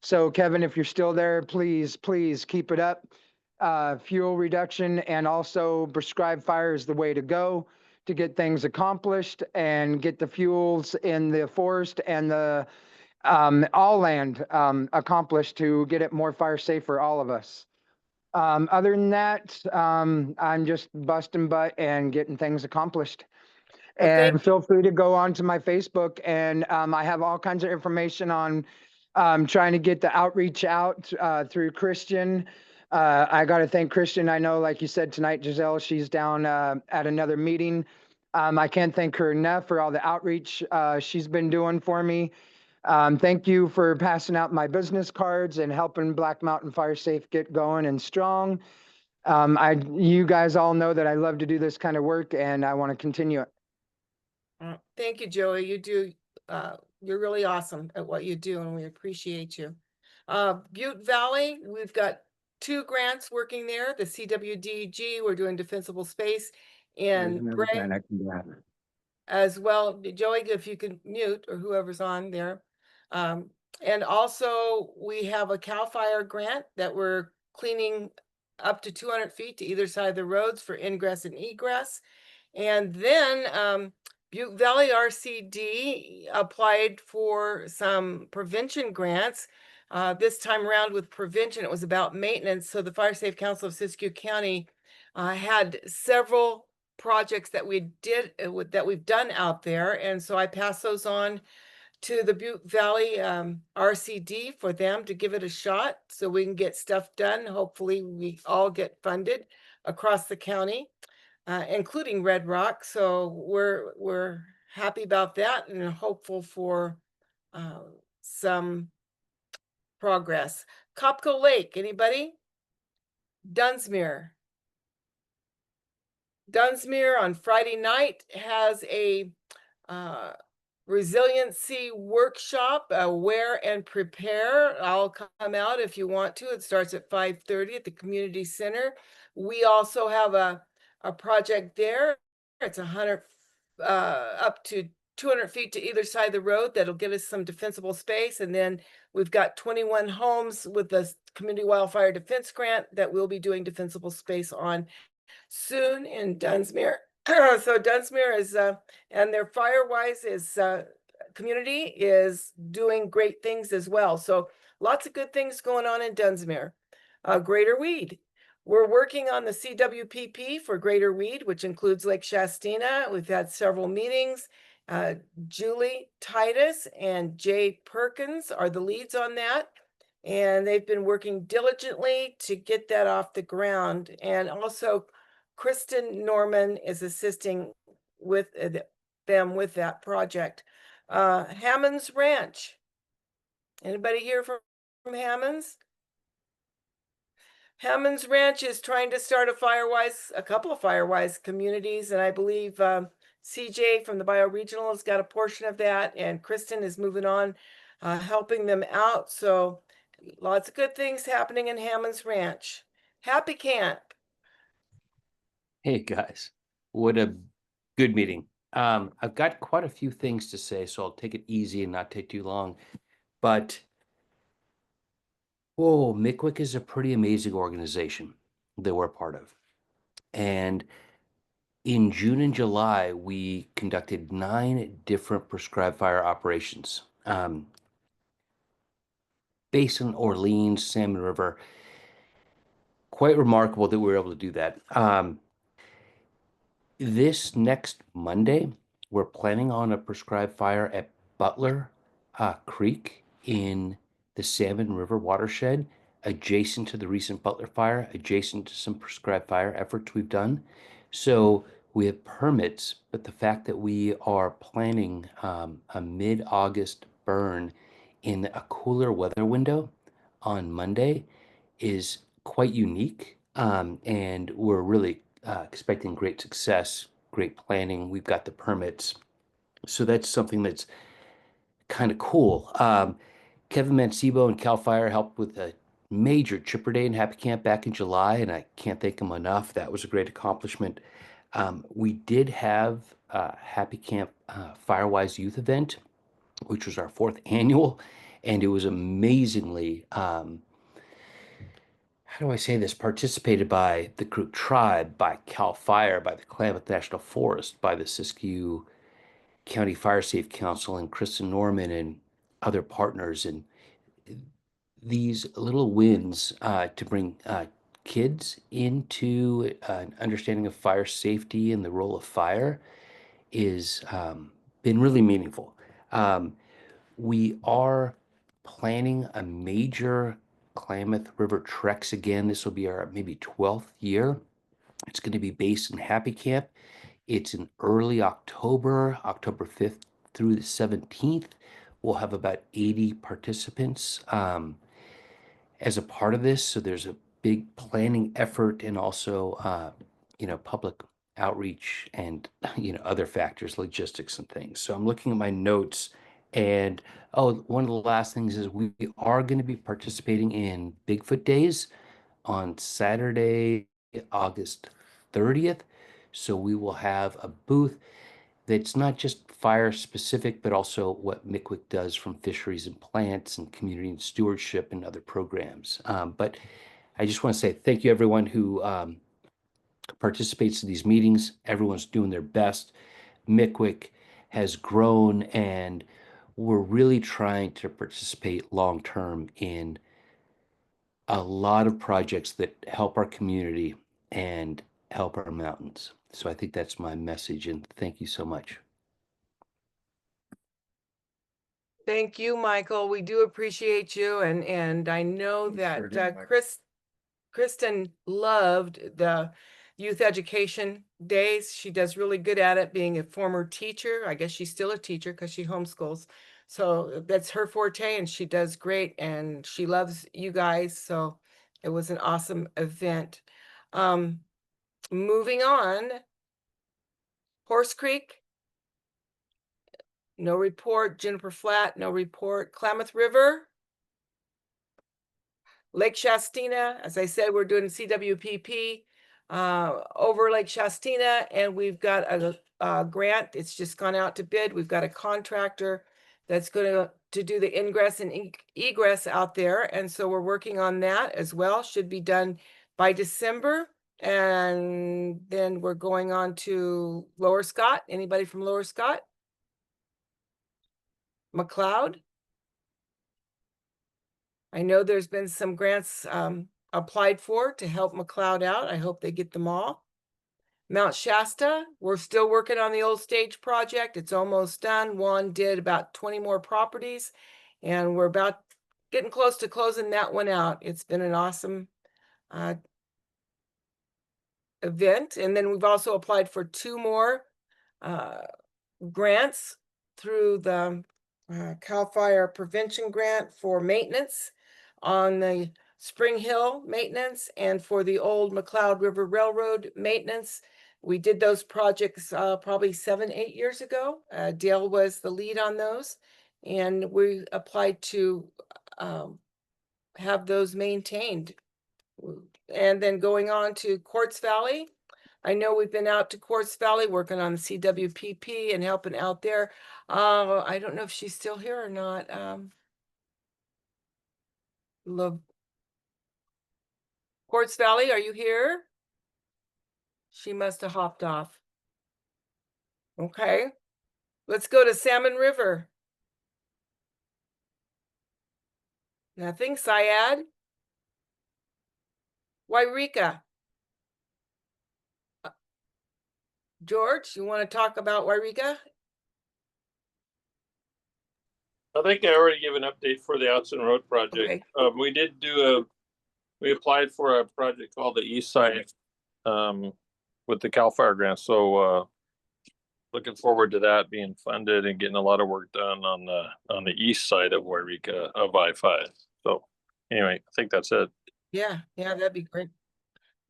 So Kevin, if you're still there, please, please keep it up. Fuel reduction and also prescribed fire is the way to go to get things accomplished and get the fuels in the forest and the all land accomplished to get it more fire safe for all of us. Other than that, I'm just busting butt and getting things accomplished. Well, And feel free to go on to my Facebook, and I have all kinds of information on trying to get the outreach out through Christian. I got to thank Christian. I know, like you said tonight, Giselle, she's down at another meeting. I can't thank her enough for all the outreach she's been doing for me. Thank you for passing out my business cards and helping Black Mountain Fire Safe get going and strong. You guys all know that I love to do this kind of work, and I want to continue it. Thank you, Joey. You're really awesome at what you do, and we appreciate you. Butte Valley, we've got 2 grants working there. The CWDG, we're doing defensible space, and Bray as well. Joey, if you can mute, or whoever's on there. And also we have a CAL FIRE grant that we're cleaning up to 200 feet to either side of the roads for ingress and egress. And then Butte Valley RCD applied for some prevention grants. This time around with prevention, it was about maintenance. So the Fire Safe Council of Siskiyou County had several projects that we did that we've done out there. And so I passed those on to the Butte Valley RCD for them to give it a shot so we can get stuff done. Hopefully we all get funded across the county, including Red Rock. So we're happy about that and hopeful for some progress. Copco Lake, anybody? Dunsmuir. Dunsmuir on Friday night has a resiliency workshop, wear and prepare. I'll come out if you want to. It starts at 5:30 at the community center. We also have a project there. It's 100 up to 200 feet to either side of the road that'll get us some defensible space. And then we've got 21 homes with the community wildfire defense grant that we'll be doing defensible space on soon in Dunsmuir. So Dunsmuir is and their Firewise is community is doing great things as well. So lots of good things going on in Dunsmuir. Greater Weed. We're working on the CWPP for Greater Weed, which includes Lake Shastina. We've had several meetings. Julie Titus and Jay Perkins are the leads on that. And they've been working diligently to get that off the ground. And also Kristen Norman is assisting with them with that project. Hammond's Ranch. Anybody here from Hammond's? Hammond's Ranch is trying to start a couple of Firewise communities, and I believe CJ from the bioregional has got a portion of that, and Kristen is moving on, helping them out. So lots of good things happening in Hammond's Ranch. Happy Camp. Hey guys, what a good meeting. I've got quite a few things to say, so I'll take it easy and not take too long. But whoa, MICWIC is a pretty amazing organization that we're a part of. And in June and July, we conducted 9 different prescribed fire operations. Basin, Orleans, Salmon River. Quite remarkable that we were able to do that. This next Monday, we're planning on a prescribed fire at Butler Creek in the Salmon River watershed, adjacent to the recent Butler fire, adjacent to some prescribed fire efforts we've done. So we have permits, but the fact that we are planning a mid-August burn in a cooler weather window on Monday is quite unique. And we're really expecting great success, great planning. We've got the permits. So that's something that's kind of cool. Kevin Mancebo and CAL FIRE helped with major chipper day in Happy Camp back in July, and I can't thank them enough. That was a great accomplishment. We did have Happy Camp Firewise Youth event, which was our 4th annual, and it was amazingly, how do I say this, participated by the Creek Tribe, by CAL FIRE, by the Klamath National Forest, by the Siskiyou County Fire Safe Council, and Kristen Norman and other partners. And these little wins to bring kids into an understanding of fire safety and the role of fire is been really meaningful. We are planning a major Klamath River Treks again. This will be our maybe 12th year. It's going to be based in Happy Camp. It's in early October, October 5th through the 17th. We'll have about 80 participants as a part of this. So there's a big planning effort and also, public outreach and, other factors, logistics and things. So I'm looking at my notes and, one of the last things is we are going to be participating in Bigfoot Days on Saturday, August 30th. So we will have a booth that's not just fire specific, but also what MCWIC does from fisheries and plants and community and stewardship and other programs. But I just want to say thank you everyone who participates in these meetings. Everyone's doing their best. MCWIC has grown and we're really trying to participate long-term in a lot of projects that help our community and help our mountains. So I think that's my message and thank you so much. Thank you, Michael. We do appreciate you, and I know that Kristen loved the youth education days. She does really good at it, being a former teacher. I guess she's still a teacher because she homeschools. So that's her forte, and she does great, and she loves you guys. So it was an awesome event. Moving on, Horse Creek. No report. Juniper Flat, no report. Klamath River. Lake Shastina, as I said, we're doing CWPP over Lake Shastina, and we've got a grant. It's just gone out to bid. We've got a contractor that's going to do the ingress and egress out there, and so we're working on that as well. Should be done by December, and then we're going on to Lower Scott. Anybody from Lower Scott? McLeod? I know there's been some grants applied for to help McLeod out. I hope they get them all. Mount Shasta, we're still working on the old stage project. It's almost done. Juan did about 20 more properties, and we're about getting close to closing that one out. It's been an awesome event. And then we've also applied for 2 more grants through the CAL FIRE prevention grant for maintenance on the Spring Hill maintenance and for the old McLeod River Railroad maintenance. We did those projects probably 7-8 years ago. Dale was the lead on those, and we applied to have those maintained. And then going on to Quartz Valley, I know we've been out to Quartz Valley working on the CWPP and helping out there. I don't know if she's still here or not. Quartz Valley, are you here? She must have hopped off. Okay, let's go to Salmon River. Nothing, Syad. Wairika. George, you want to talk about Wairika? I think I already gave an update for the Outson Road project. Okay. We applied for a project called the East Side with the CAL FIRE grant. So looking forward to that being funded and getting a lot of work done on the east side of Wairika of I-5. So anyway, I think that's it. Yeah, that'd be great.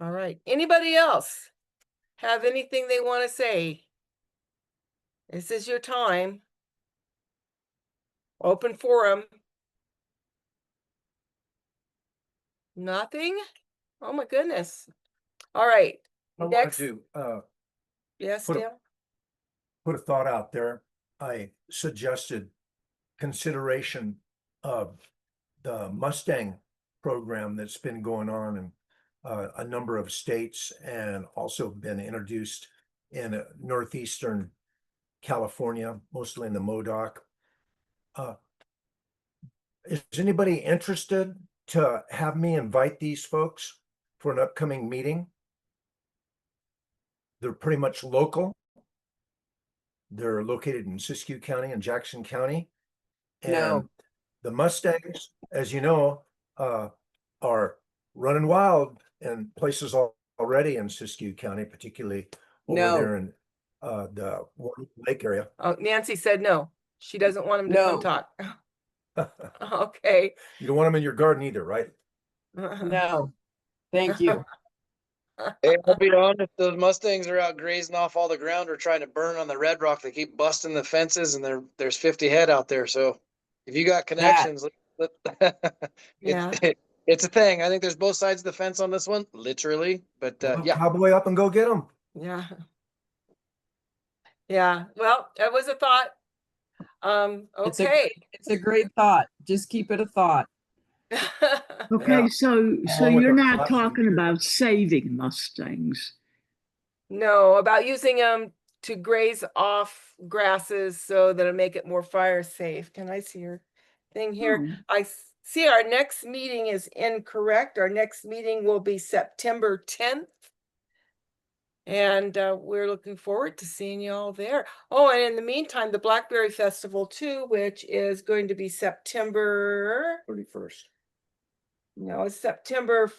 All right. Anybody else have anything they want to say? This is your time. Open forum. Nothing? Oh my goodness. All right. I want Next, to yes, put a- Dan? put a thought out there. I suggested consideration of the Mustang program that's been going on in a number of states and also been introduced in northeastern California, mostly in the MODOC. Is anybody interested to have me invite these folks for an upcoming meeting? They're pretty much local. They're located in Siskiyou County and Jackson County. And No. the Mustangs, as you know, are running wild in places already in Siskiyou County, particularly over No. there in the Warren Lake area. Oh, Nancy said no. She doesn't want him to come No. talk. Okay. You don't want them in your garden either, right? No. Thank you. Hey, I'll be honest, those Mustangs are out grazing off all the ground or trying to burn on the red rock. They keep busting the fences and there's 50 head out there. So if you got connections, Yeah. it's a thing. I think there's both sides of the fence on this one, literally. But Well, yeah. cowboy up and go get them. Yeah. Yeah. Well, that was a thought. Okay. It's a great thought. Just keep it a thought. Okay, Yeah. so Along with you're our not collection talking here. about saving Mustangs. No, about using them to graze off grasses so that'll make it more fire safe. Can I see your thing here? Oh. I see our next meeting is incorrect. Our next meeting will be September 10th. And we're looking forward to seeing you all there. Oh, and in the meantime, the Blackberry Festival too, which is going to be September 31st. No, it's September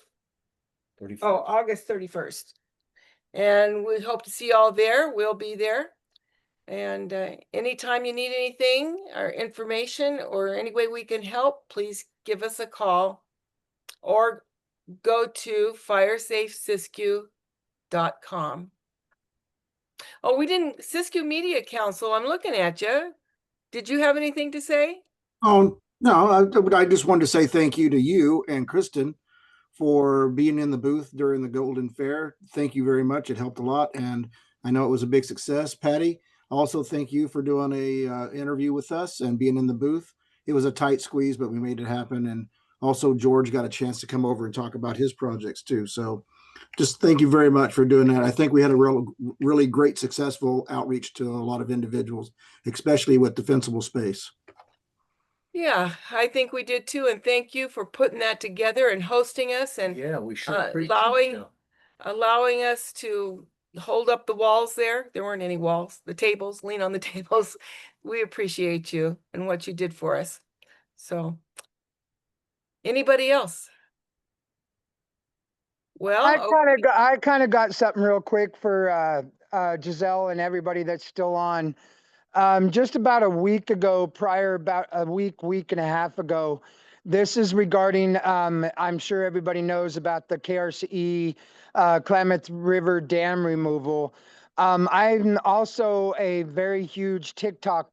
31st. Oh, August 31st. And we hope to see you all there. We'll be there. And anytime you need anything or information or any way we can help, please give us a call or go to firesafesiskiyou.com. Oh, we didn't, Siskiyou Media Council, I'm looking at you. Did you have anything to say? Oh, no, I just wanted to say thank you to you and Kristen for being in the booth during the Golden Fair. Thank you very much. It helped a lot. And I know it was a big success. Patty, also thank you for doing a interview with us and being in the booth. It was a tight squeeze, but we made it happen. And also George got a chance to come over and talk about his projects too. So just thank you very much for doing that. I think we had a really great, successful outreach to a lot of individuals, especially with defensible space. Yeah, I think we did too. And thank you for putting that together and hosting us and Yeah, we sure appreciate you. allowing us to hold up the walls there. There weren't any walls, the tables, lean on the tables. We appreciate you and what you did for us. So anybody else? Well, I kind of got something real quick for Giselle and everybody that's still on. Just about a week ago, about a week and a half ago, this is regarding, I'm sure everybody knows about the KRCE Klamath River Dam removal. I'm also a very huge TikTok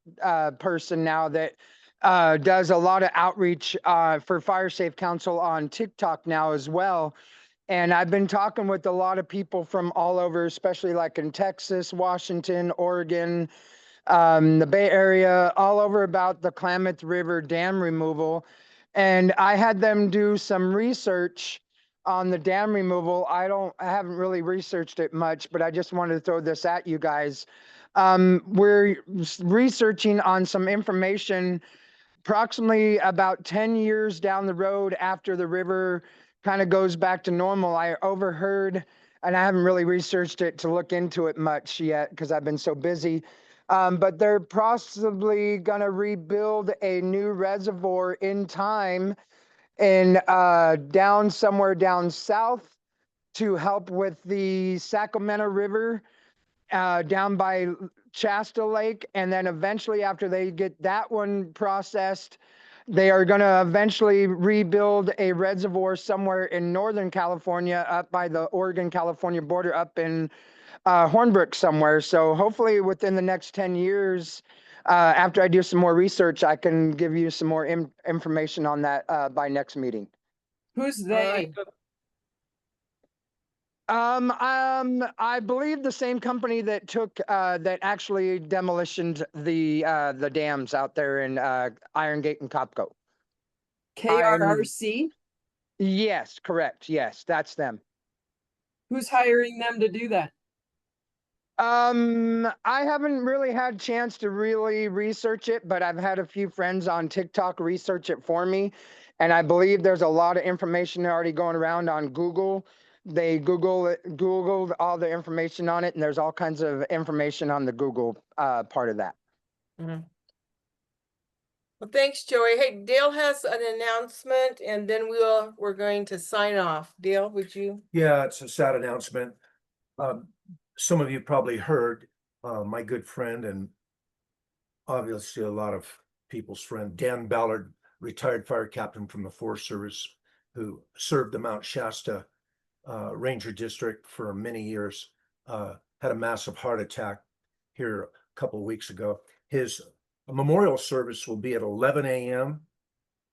person now that does a lot of outreach for Fire Safe Council on TikTok now as well. And I've been talking with a lot of people from all over, especially like in Texas, Washington, Oregon, the Bay Area, all over about the Klamath River dam removal. And I had them do some research on the dam removal. I haven't really researched it much, but I just wanted to throw this at you guys. We're researching on some information approximately about 10 years down the road after the river kind of goes back to normal. I overheard, and I haven't really researched it to look into it much yet because I've been so busy, but they're possibly going to rebuild a new reservoir in time and down somewhere down south to help with the Sacramento River down by Shasta Lake. And then eventually after they get that one processed, they are going to eventually rebuild a reservoir somewhere in Northern California up by the Oregon-California border up in Hornbrook somewhere. So hopefully within the next 10 years, after I do some more research, I can give you some more information on that by next meeting. Who's All they? right. I believe the same company that took that actually demolished the dams out there in Iron Gate and Copco. KRRC? Yes, correct. Yes, that's them. Who's hiring them to do that? I haven't really had a chance to really research it, but I've had a few friends on TikTok research it for me. And I believe there's a lot of information already going around on Google. They Googled all the information on it, and there's all kinds of information on the Google part of that. Mhm. Well, thanks, Joey. Hey, Dale has an announcement, and then we're going to sign off. Dale, would you? Yeah, it's a sad announcement. Some of you probably heard my good friend and obviously a lot of people's friend, Dan Ballard, retired fire captain from the Forest Service, who served the Mount Shasta Ranger District for many years, had a massive heart attack here a couple of weeks ago. His memorial service will be at 11 a.m.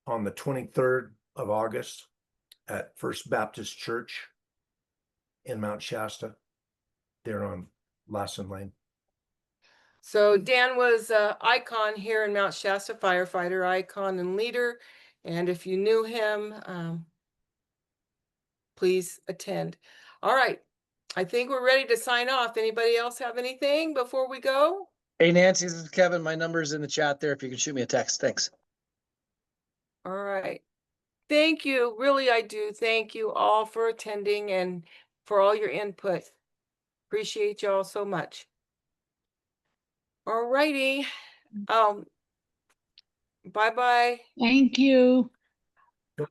on the 23rd of August at First Baptist Church in Mount Shasta, there on Lassen Lane. So Dan was an icon here in Mount Shasta, firefighter icon and leader. And if you knew him, please attend. All right. I think we're ready to sign off. Anybody else have anything before we go? Hey, Nancy, this is Kevin. My number's in the chat there if you can shoot me a text. Thanks. All right. Thank you. Really, I do. Thank you all for attending and for all your input. Appreciate y'all so much. All righty. Bye-bye. Thank you.